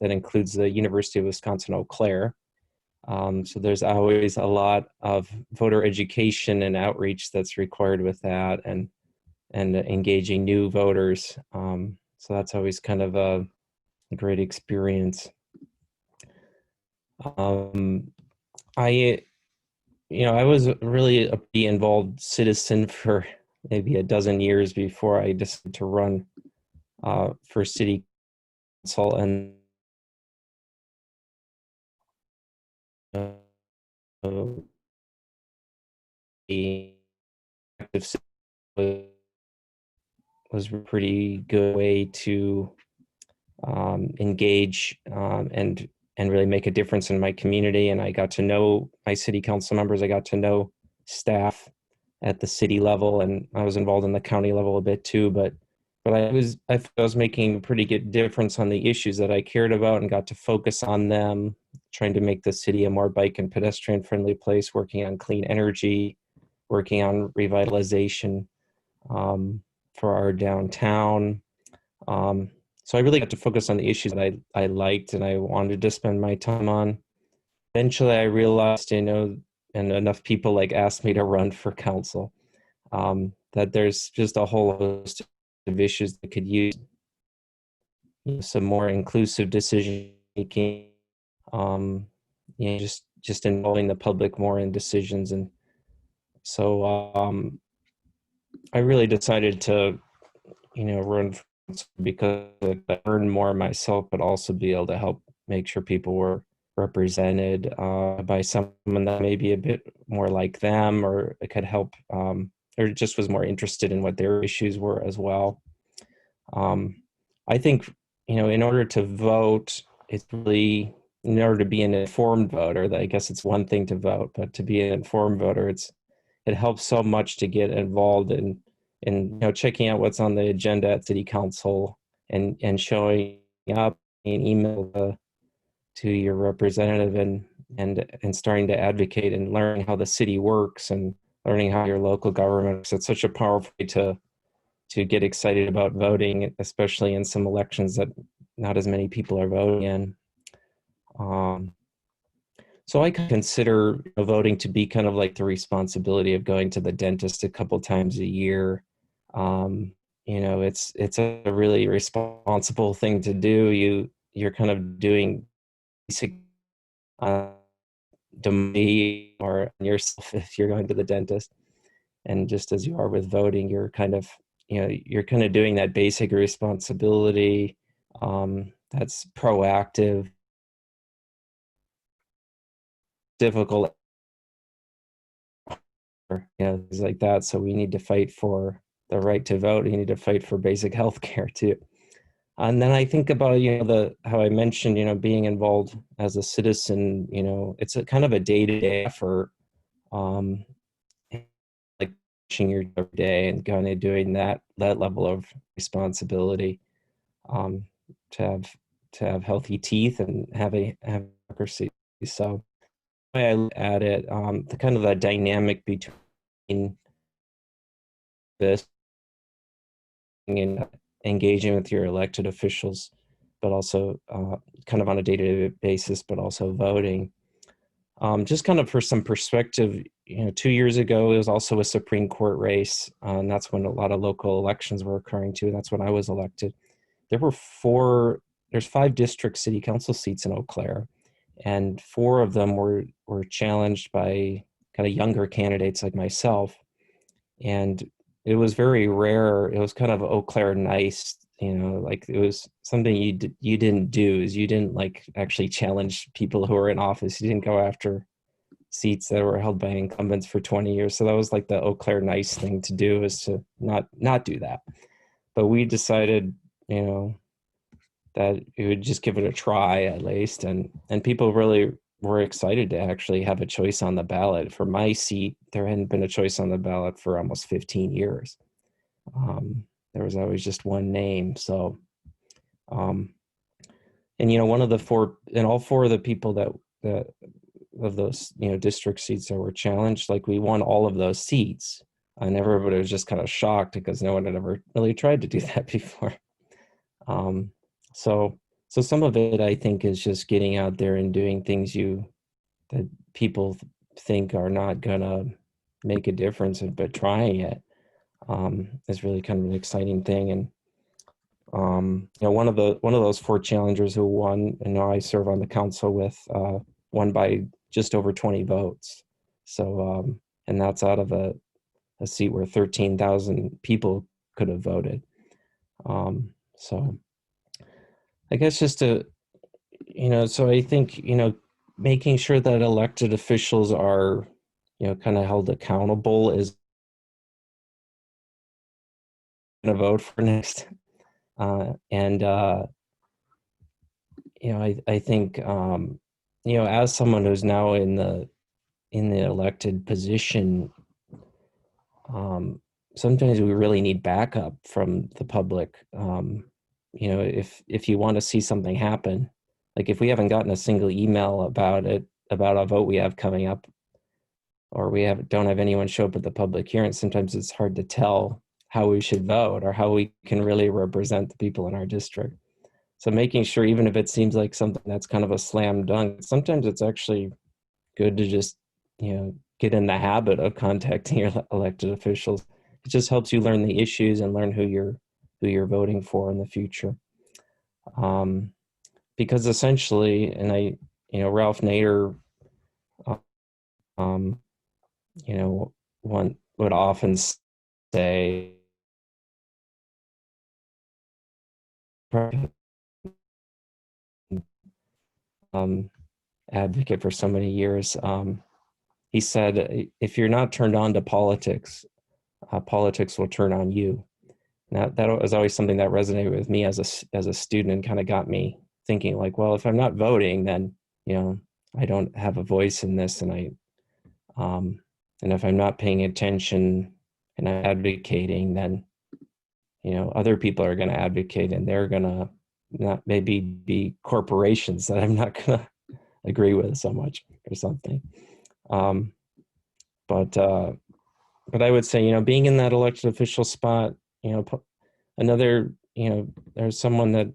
S7: includes the University of Wisconsin Eau Claire. So there's always a lot of voter education and outreach that's required with that, and engaging new voters. So that's always kind of a great experience. I was really a pretty involved citizen for maybe a dozen years before I decided to run for city council, and the active was a pretty good way to engage and really make a difference in my community. And I got to know my city council members. I got to know staff at the city level, and I was involved in the county level a bit too. But I was making a pretty good difference on the issues that I cared about, and got to focus on them, trying to make the city a more bike and pedestrian friendly place, working on clean energy, working on revitalization for our downtown. So I really got to focus on the issues that I liked and I wanted to spend my time on. Eventually I realized, and enough people asked me to run for council, that there's just a whole host of issues that could use some more inclusive decision making, just involving the public more in decisions. And so I really decided to, run because I learn more myself, but also be able to help make sure people were represented by someone that may be a bit more like them, or it could help, or just was more interested in what their issues were as well. I think, in order to vote, it's really, in order to be an informed voter, I guess it's one thing to vote, but to be an informed voter, it helps so much to get involved in checking out what's on the agenda at city council, and showing up an email to your representative, and starting to advocate and learning how the city works, and learning how your local government works. It's such a powerful way to get excited about voting, especially in some elections that not as many people are voting in. So I consider voting to be kind of like the responsibility of going to the dentist a couple times a year. It's a really responsible thing to do. You're kind of doing basic domain or yourself if you're going to the dentist. And just as you are with voting, you're kind of doing that basic responsibility that's proactive, difficult, things like that. So we need to fight for the right to vote. We need to fight for basic health care too. And then I think about, how I mentioned, being involved as a citizen, it's a kind of a day-to-day effort, like watching your day and kind of doing that level of responsibility, to have healthy teeth and have democracy. So the way I look at it, the kind of the dynamic between this and engaging with your elected officials, but also kind of on a day-to-day basis, but also voting. Just kind of for some perspective, 2 years ago, it was also a Supreme Court race, and that's when a lot of local elections were occurring too. That's when I was elected. There's 5 district city council seats in Eau Claire, and 4 of them were challenged by kind of younger candidates like myself. And it was very rare. It was kind of Eau Claire nice, like it was something you didn't do, is you didn't like actually challenge people who were in office. You didn't go after seats that were held by incumbents for 20 years. So that was like the Eau Claire nice thing to do, is to not do that. But we decided, that we would just give it a try at least. And people really were excited to actually have a choice on the ballot. For my seat, there hadn't been a choice on the ballot for almost 15 years. There was always just one name. So, and one of the 4, and all 4 of the people that of those, district seats that were challenged, like we won all of those seats. And everybody was just kind of shocked because no one had ever really tried to do that before. So some of it, I think, is just getting out there and doing things that people think are not gonna make a difference, but trying it is really kind of an exciting thing. And one of those 4 challengers who won, and now I serve on the council with, won by just over 20 votes. So and that's out of a seat where 13,000 people could have voted. So I guess just to, so I think, making sure that elected officials are, kind of held accountable is going to vote for next. I think, as someone who's now in the elected position, sometimes we really need backup from the public. If you want to see something happen, like if we haven't gotten a single email about a vote we have coming up, or don't have anyone show up at the public hearing, sometimes it's hard to tell how we should vote or how we can really represent the people in our district. So making sure, even if it seems like something that's kind of a slam dunk, sometimes it's actually good to just, get in the habit of contacting your elected officials. It just helps you learn the issues and learn who you're voting for in the future. Because essentially, and Ralph Nader, would often say, advocate for so many years. He said, if you're not turned on to politics, politics will turn on you. Now, that was always something that resonated with me as a student, and kind of got me thinking, like, well, if I'm not voting, then, I don't have a voice in this. And and if I'm not paying attention and I'm advocating, then, other people are going to advocate, and they're going to not maybe be corporations that I'm not going to agree with so much or something. But I would say, being in that elected official spot, another, there's someone that,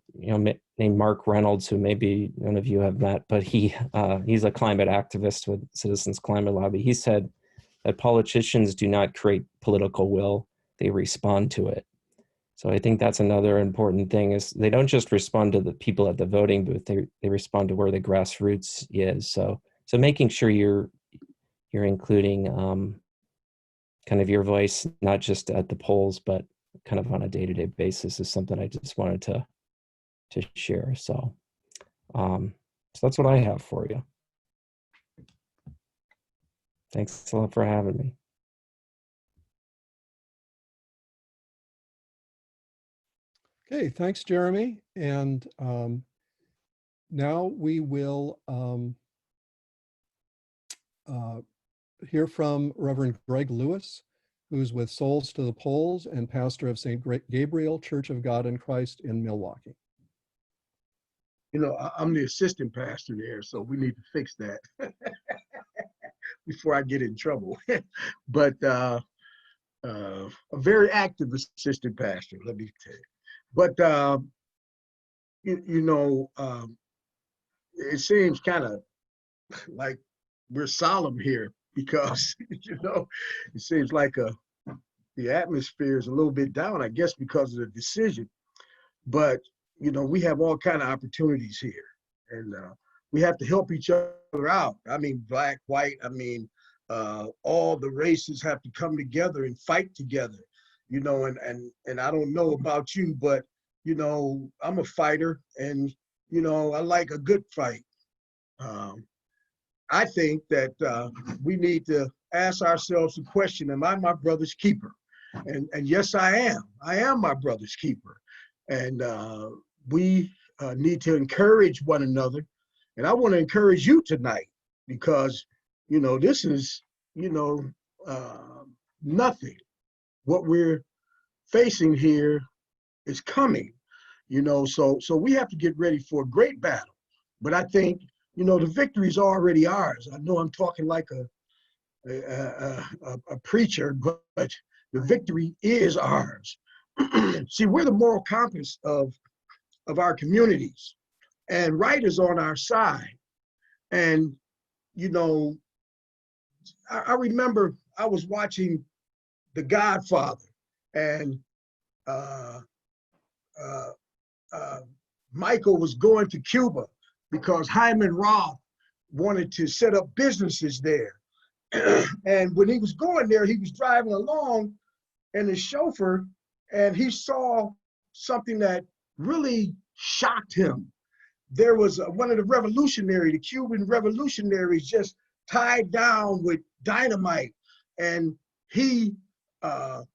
S7: named Mark Reynolds, who maybe none of you have met, but he's a climate activist with Citizens Climate Lobby. He said that politicians do not create political will, they respond to it. So I think that's another important thing, is they don't just respond to the people at the voting booth, they respond to where the grassroots is. So making sure you're including kind of your voice, not just at the polls, but kind of on a day-to-day basis, is something I just wanted to share. So that's what I have for you. Thanks a lot for having me.
S1: Okay, thanks, Jeremy. And now we will hear from Reverend Greg Lewis, who's with Souls to the Polls and pastor of St. Gabriel Church of God in Christ in Milwaukee.
S8: You know, I'm the assistant pastor there, so we need to fix that before I get in trouble. But a very active assistant pastor, let me tell you. But, it seems kind of like we're solemn here because, it seems like the atmosphere is a little bit down, I guess, because of the decision. But, we have all kind of opportunities here, and we have to help each other out. I mean, black, white, all the races have to come together and fight together, and I don't know about you, but, I'm a fighter, and, I like a good fight. I think that we need to ask ourselves the question, am I my brother's keeper? And yes, I am. I am my brother's keeper. And we need to encourage one another. And I want to encourage you tonight because, this is, nothing. What we're facing here is coming, so we have to get ready for a great battle. But I think, the victory is already ours. I know I'm talking like a preacher, but the victory is ours. See, we're the moral compass of our communities, and right is on our side. And, I remember I was watching The Godfather, and Michael was going to Cuba because Hyman Roth wanted to set up businesses there. And when he was going there, he was driving along and his chauffeur, and he saw something that really shocked him. There was one of the Cuban revolutionaries just tied down with dynamite. And he got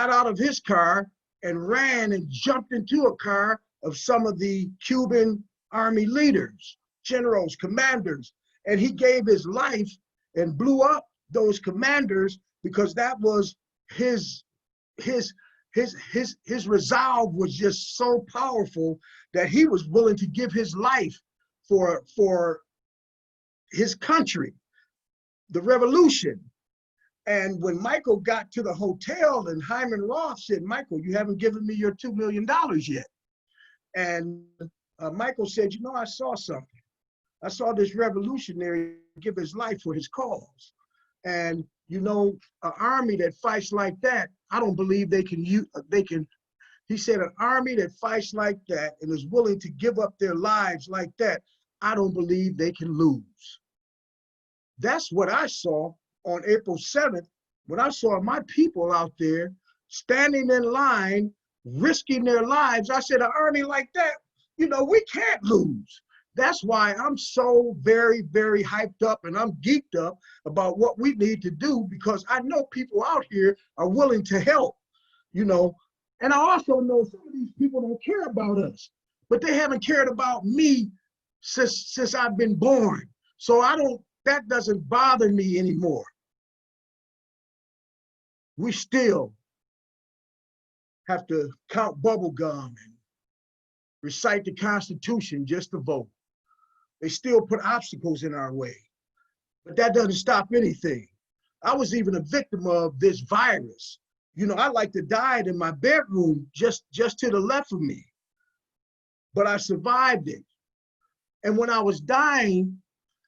S8: out of his car and ran and jumped into a car of some of the Cuban army leaders, generals, commanders. And he gave his life and blew up those commanders because that was his resolve was just so powerful that he was willing to give his life for his country, the revolution. And when Michael got to the hotel and Hyman Roth said, Michael, you haven't given me your $2 million yet. And Michael said, I saw something. I saw this revolutionary give his life for his cause. And, an army that fights like that, I don't believe they can, he said, an army that fights like that and is willing to give up their lives like that, I don't believe they can lose. That's what I saw on April 7th, when I saw my people out there standing in line, risking their lives. I said, an army like that, we can't lose. That's why I'm so very, very hyped up and I'm geeked up about what we need to do, because I know people out here are willing to help, And I also know some of these people don't care about us, but they haven't cared about me since I've been born. So that doesn't bother me anymore. We still have to count bubble gum and recite the Constitution just to vote. They still put obstacles in our way, but that doesn't stop anything. I was even a victim of this virus. I like to die in my bedroom just to the left of me. but I survived it. And when I was dying,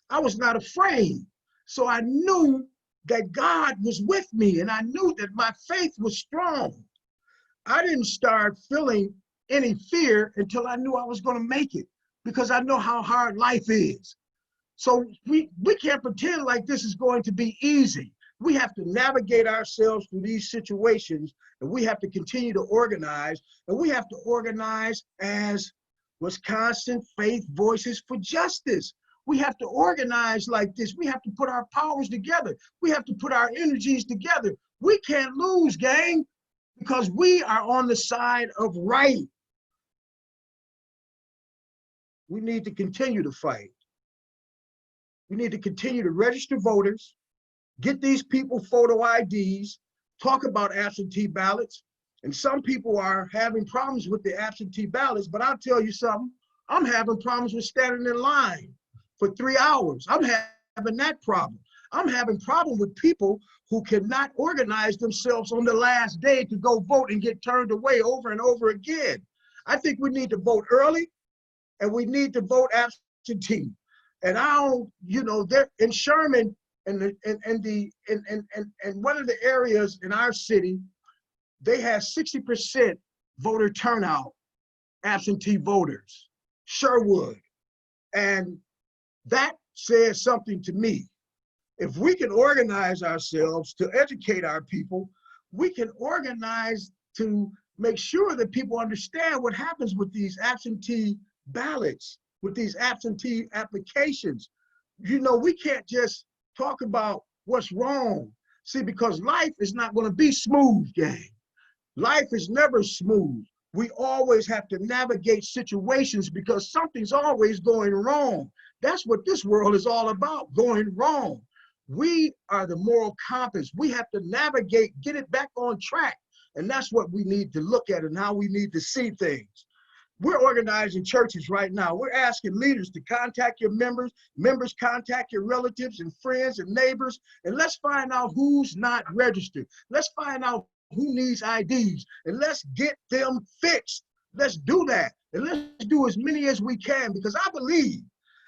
S8: I was not afraid. So I knew that God was with me, and I knew that my faith was strong. I didn't start feeling any fear until I knew I was going to make it, because I know how hard life is. So we can't pretend like this is going to be easy. We have to navigate ourselves through these situations, and we have to continue to organize, and we have to organize as Wisconsin Faith Voices for Justice. We have to organize like this. We have to put our powers together. We have to put our energies together. We can't lose, gang, because we are on the side of right. We need to continue to fight. We need to continue to register voters, get these people photo IDs, talk about absentee ballots. And some people are having problems with the absentee ballots, but I'll tell you something, I'm having problems with standing in line for 3 hours. I'm having that problem. I'm having problem with people who cannot organize themselves on the last day to go vote and get turned away over and over again. I think we need to vote early, and we need to vote absentee. And I don't, you know, there in Sherman and one of the areas in our city, they had 60% voter turnout, absentee voters, Sherwood. And that says something to me. If we can organize ourselves to educate our people, we can organize to make sure that people understand what happens with these absentee ballots, with these absentee applications. You know, we can't just talk about what's wrong. See, because life is not going to be smooth, gang. Life is never smooth. We always have to navigate situations because something's always going wrong. That's what this world is all about, going wrong. We are the moral compass. We have to navigate, get it back on track. And that's what we need to look at and how we need to see things. We're organizing churches right now. We're asking leaders to contact your members, members contact your relatives and friends and neighbors, and let's find out who's not registered. Let's find out who needs IDs, and let's get them fixed. Let's do that, and let's do as many as we can, because I believe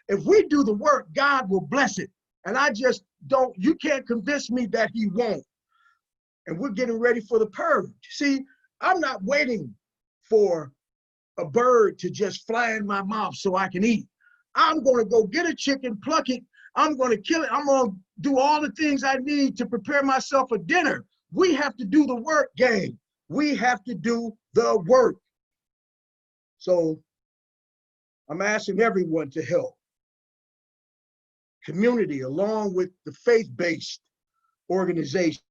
S8: if we do the work, God will bless it. And I just don't, you can't convince me that he won't. And we're getting ready for the purge. See, I'm not waiting for a bird to just fly in my mouth so I can eat. I'm going to go get a chicken, pluck it. I'm going to kill it. I'm going to do all the things I need to prepare myself for dinner. We have to do the work, gang. We have to do the work. So I'm asking everyone to help. Community, along with the faith-based organizations.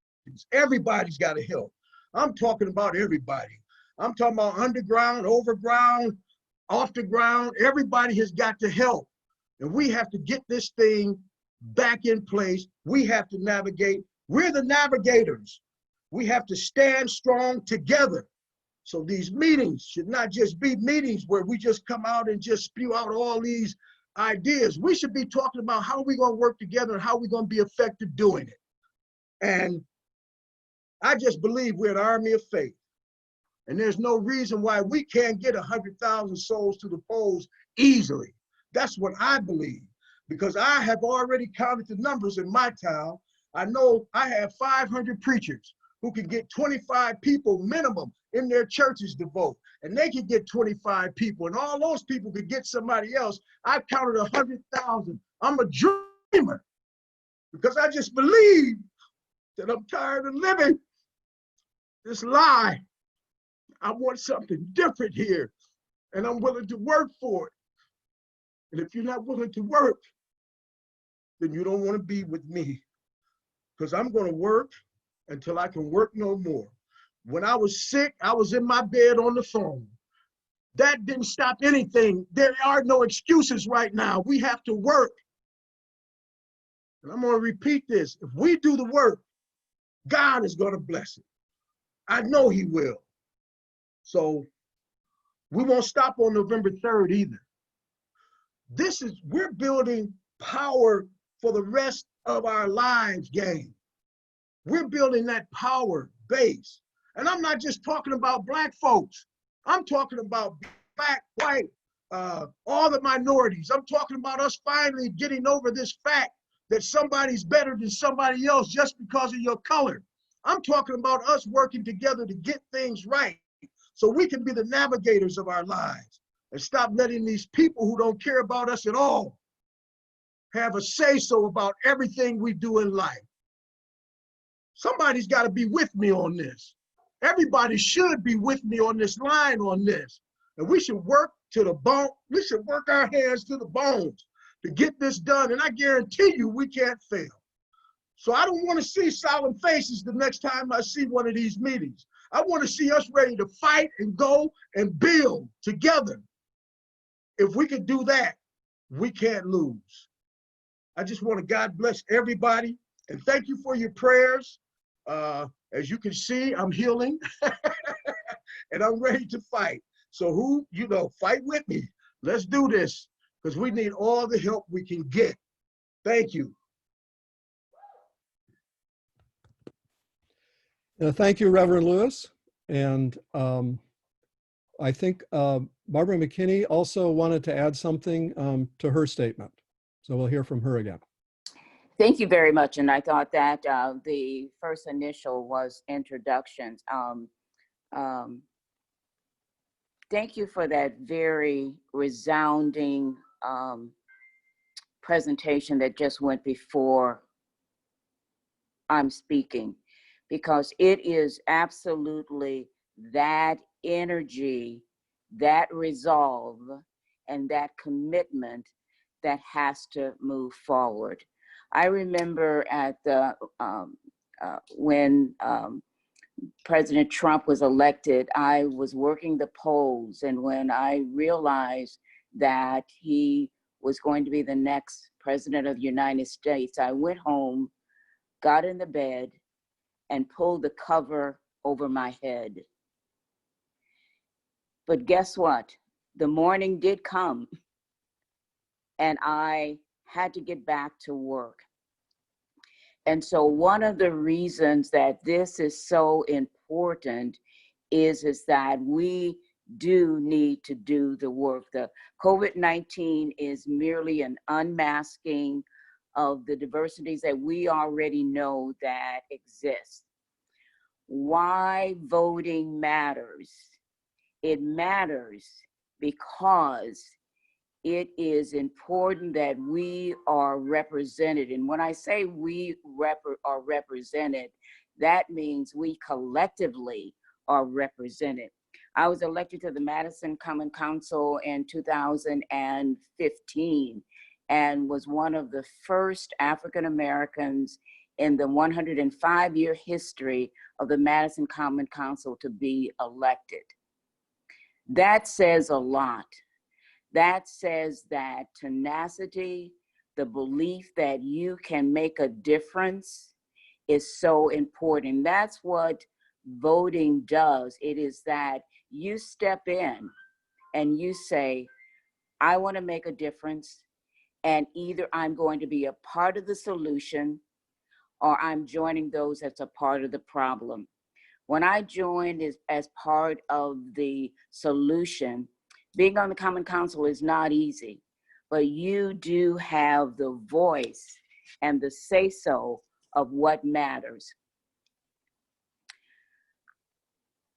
S8: Everybody's got to help. I'm talking about everybody. I'm talking about underground, overground, off the ground. Everybody has got to help. And we have to get this thing back in place. We have to navigate. We're the navigators. We have to stand strong together. So these meetings should not just be meetings where we just come out and just spew out all these ideas. We should be talking about how we're going to work together and how we're going to be effective doing it. And I just believe we're an army of faith. And there's no reason why we can't get 100,000 souls to the polls easily. That's what I believe, because I have already counted the numbers in my town. I know I have 500 preachers who can get 25 people minimum in their churches to vote. And they can get 25 people, and all those people could get somebody else. I've counted 100,000. I'm a dreamer, because I just believe that I'm tired of living this lie. I want something different here, and I'm willing to work for it. And if you're not willing to work, then you don't want to be with me, because I'm going to work until I can work no more. When I was sick, I was in my bed on the phone. That didn't stop anything. There are no excuses right now. We have to work. And I'm going to repeat this. If we do the work, God is going to bless it. I know he will. So we won't stop on November 3rd either. We're building power for the rest of our lives, gang. We're building that power base. And I'm not just talking about Black folks. I'm talking about Black, white, all the minorities. I'm talking about us finally getting over this fact that somebody's better than somebody else just because of your color. I'm talking about us working together to get things right so we can be the navigators of our lives and stop letting these people who don't care about us at all have a say-so about everything we do in life. Somebody's got to be with me on this. Everybody should be with me on this line on this. And we should work to the bone. We should work our hands to the bones to get this done. And I guarantee you we can't fail. So I don't want to see solemn faces the next time I see one of these meetings. I want to see us ready to fight and go and build together. If we can do that, we can't lose. I just want to God bless everybody and thank you for your prayers. As you can see, I'm healing and I'm ready to fight. So fight with me. Let's do this because we need all the help we can get. Thank you.
S1: Thank you, Reverend Lewis. And I think Barbara McKinney also wanted to add something to her statement. So we'll hear from her again.
S5: Thank you very much. And I thought that the first initial was introductions. Thank you for that very resounding presentation that just went before I'm speaking, because it is absolutely that energy, that resolve, and that commitment that has to move forward. I remember at the when President Trump was elected, I was working the polls, and when I realized that he was going to be the next president of the United States, I went home, got in the bed, and pulled the cover over my head. But guess what? The morning did come, and I had to get back to work. And so one of the reasons that this is so important is that we do need to do the work. The COVID-19 is merely an unmasking of the diversities that we already know that exist. Why voting matters? It matters because it is important that we are represented. And when I say we are represented, that means we collectively are represented. I was elected to the Madison Common Council in 2015 and was one of the first African Americans in the 105-year history of the Madison Common Council to be elected. That says a lot. That says that tenacity, the belief that you can make a difference is so important. That's what voting does. It is that you step in and you say, I want to make a difference, and either I'm going to be a part of the solution or I'm joining those that's a part of the problem. When I joined as part of the solution, being on the Common Council is not easy, but you do have the voice and the say-so of what matters.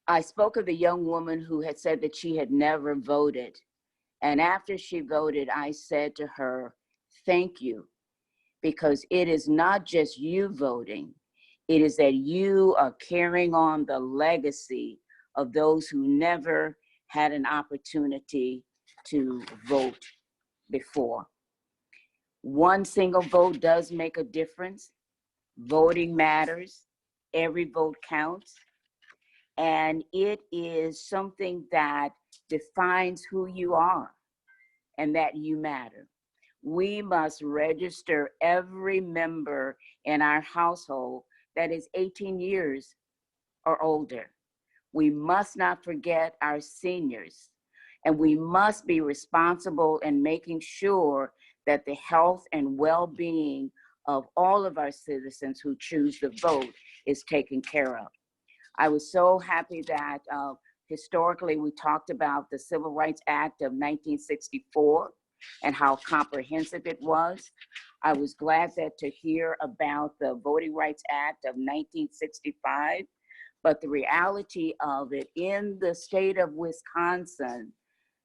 S5: I spoke of the young woman who had said that she had never voted. And after she voted, I said to her, thank you, because it is not just you voting, it is that you are carrying on the legacy of those who never had an opportunity to vote before. One single vote does make a difference. Voting matters. Every vote counts. And it is something that defines who you are and that you matter. We must register every member in our household that is 18 years or older. We must not forget our seniors, and we must be responsible in making sure that the health and well-being of all of our citizens who choose to vote is taken care of. I was so happy that Historically, we talked about the Civil Rights Act of 1964 and how comprehensive it was. I was glad to hear about the Voting Rights Act of 1965, but the reality of it in the state of Wisconsin,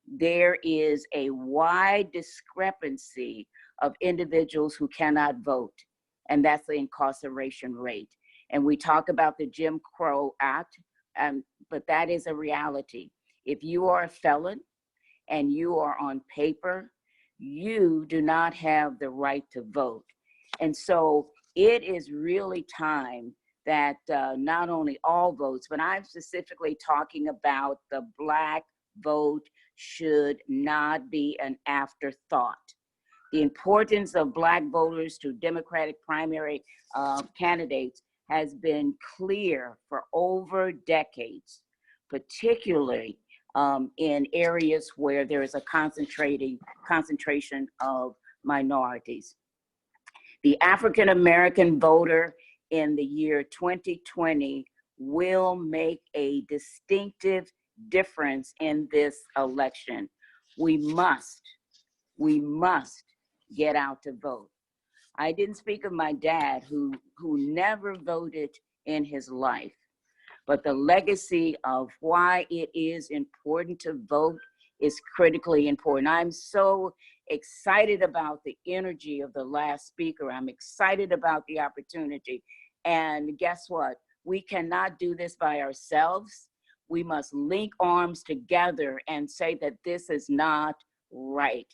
S5: there is a wide discrepancy of individuals who cannot vote, and that's the incarceration rate. And we talk about the Jim Crow Act, but that is a reality. If you are a felon and you are on paper, you do not have the right to vote. And so it is really time that not only all votes, but I'm specifically talking about the Black vote should not be an afterthought. The importance of Black voters to Democratic primary candidates has been clear for over decades, particularly in areas where there is a concentration of minorities. The African American voter in the year 2020 will make a distinctive difference in this election. We must get out to vote. I didn't speak of my dad who never voted in his life, but the legacy of why it is important to vote is critically important. I'm so excited about the energy of the last speaker. I'm excited about the opportunity. And guess what? We cannot do this by ourselves. We must link arms together and say that this is not right.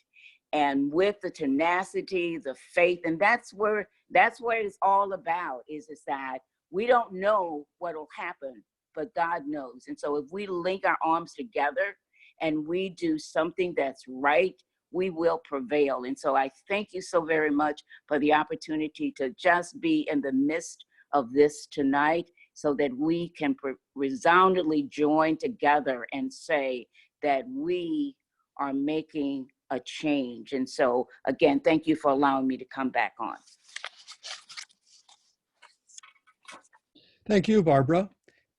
S5: And with the tenacity, the faith, and that's where it's all about, is that we don't know what will happen, but God knows. And so if we link our arms together and we do something that's right, we will prevail. And so I thank you so very much for the opportunity to just be in the midst of this tonight so that we can resoundingly join together and say that we are making a change. And so again, thank you for allowing me to come back on.
S1: Thank you, Barbara.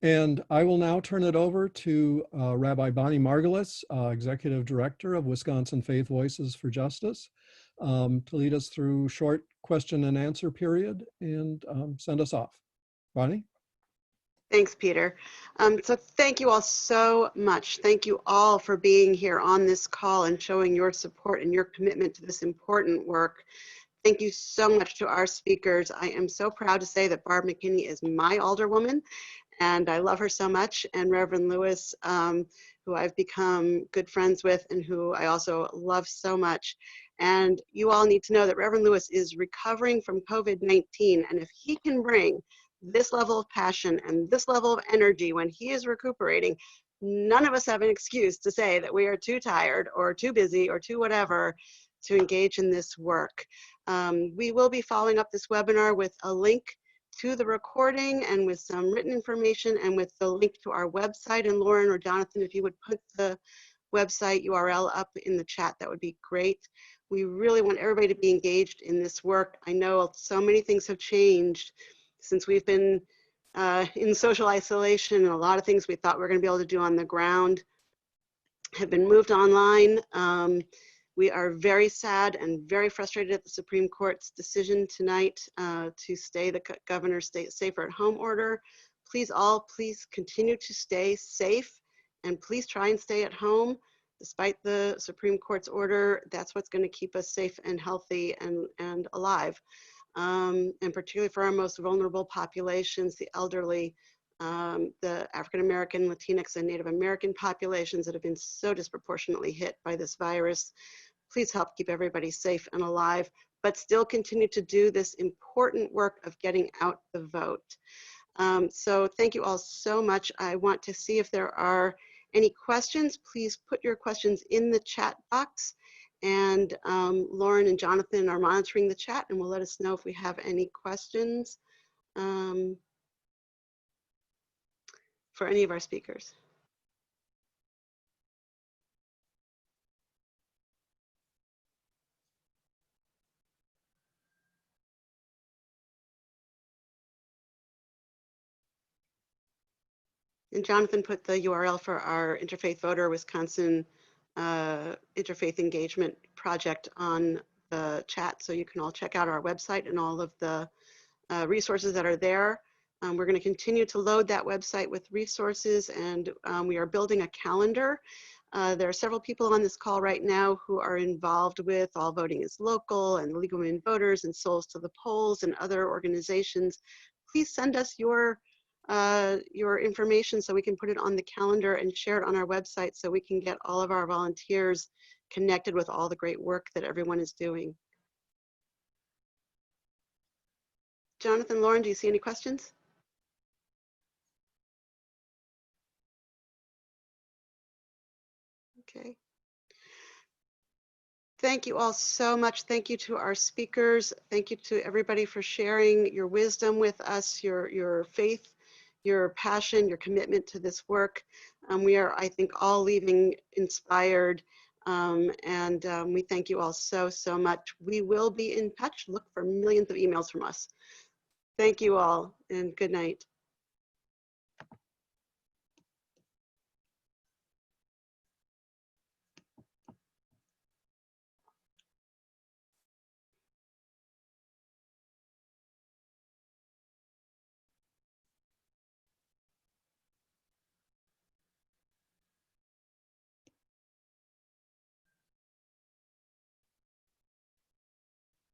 S1: And I will now turn it over to Rabbi Bonnie Margulis, Executive Director of Wisconsin Faith Voices for Justice, to lead us through short question and answer period and send us off. Bonnie?
S9: Thanks, Peter. So thank you all so much. Thank you all for being here on this call and showing your support and your commitment to this important work. Thank you so much to our speakers. I am so proud to say that Barb McKinney is my alderwoman, and I love her so much. And Reverend Lewis, who I've become good friends with and who I also love so much. And you all need to know that Reverend Lewis is recovering from COVID-19, and if he can bring this level of passion and this level of energy when he is recuperating, none of us have an excuse to say that we are too tired or too busy or too whatever to engage in this work. We will be following up this webinar with a link to the recording and with some written information and with the link to our website. And Lauren or Jonathan, if you would put the website URL up in the chat, that would be great. We really want everybody to be engaged in this work. I know so many things have changed since we've been in social isolation, and a lot of things we thought we were going to be able to do on the ground have been moved online. We are very sad and very frustrated at the Supreme Court's decision tonight to stay the governor's safer at home order. Please continue to stay safe, and please try and stay at home. Despite the Supreme Court's order, that's what's going to keep us safe and healthy and alive. And particularly for our most vulnerable populations, the elderly, the African American, Latinx, and Native American populations that have been so disproportionately hit by this virus. Please help keep everybody safe and alive, but still continue to do this important work of getting out the vote. So thank you all so much. I want to see if there are any questions. Please put your questions in the chat box. And Lauren and Jonathan are monitoring the chat and will let us know if we have any questions for any of our speakers. And Jonathan put the URL for our Interfaith Voter Wisconsin Interfaith Engagement Project on the chat, so you can all check out our website and all of the resources that are there. We're going to continue to load that website with resources, and we are building a calendar. There are several people on this call right now who are involved with All Voting is Local and League of Women Voters and Souls to the Polls and other organizations. Please send us your information so we can put it on the calendar and share it on our website so we can get all of our volunteers connected with all the great work that everyone is doing. Jonathan, Lauren, do you see any questions? Okay. Thank you all so much. Thank you to our speakers. Thank you to everybody for sharing your wisdom with us, your faith, your passion, your commitment to this work. We are, I think, all leaving inspired, and we thank you all so, so much. We will be in touch. Look for millions of emails from us. Thank you all, and good night.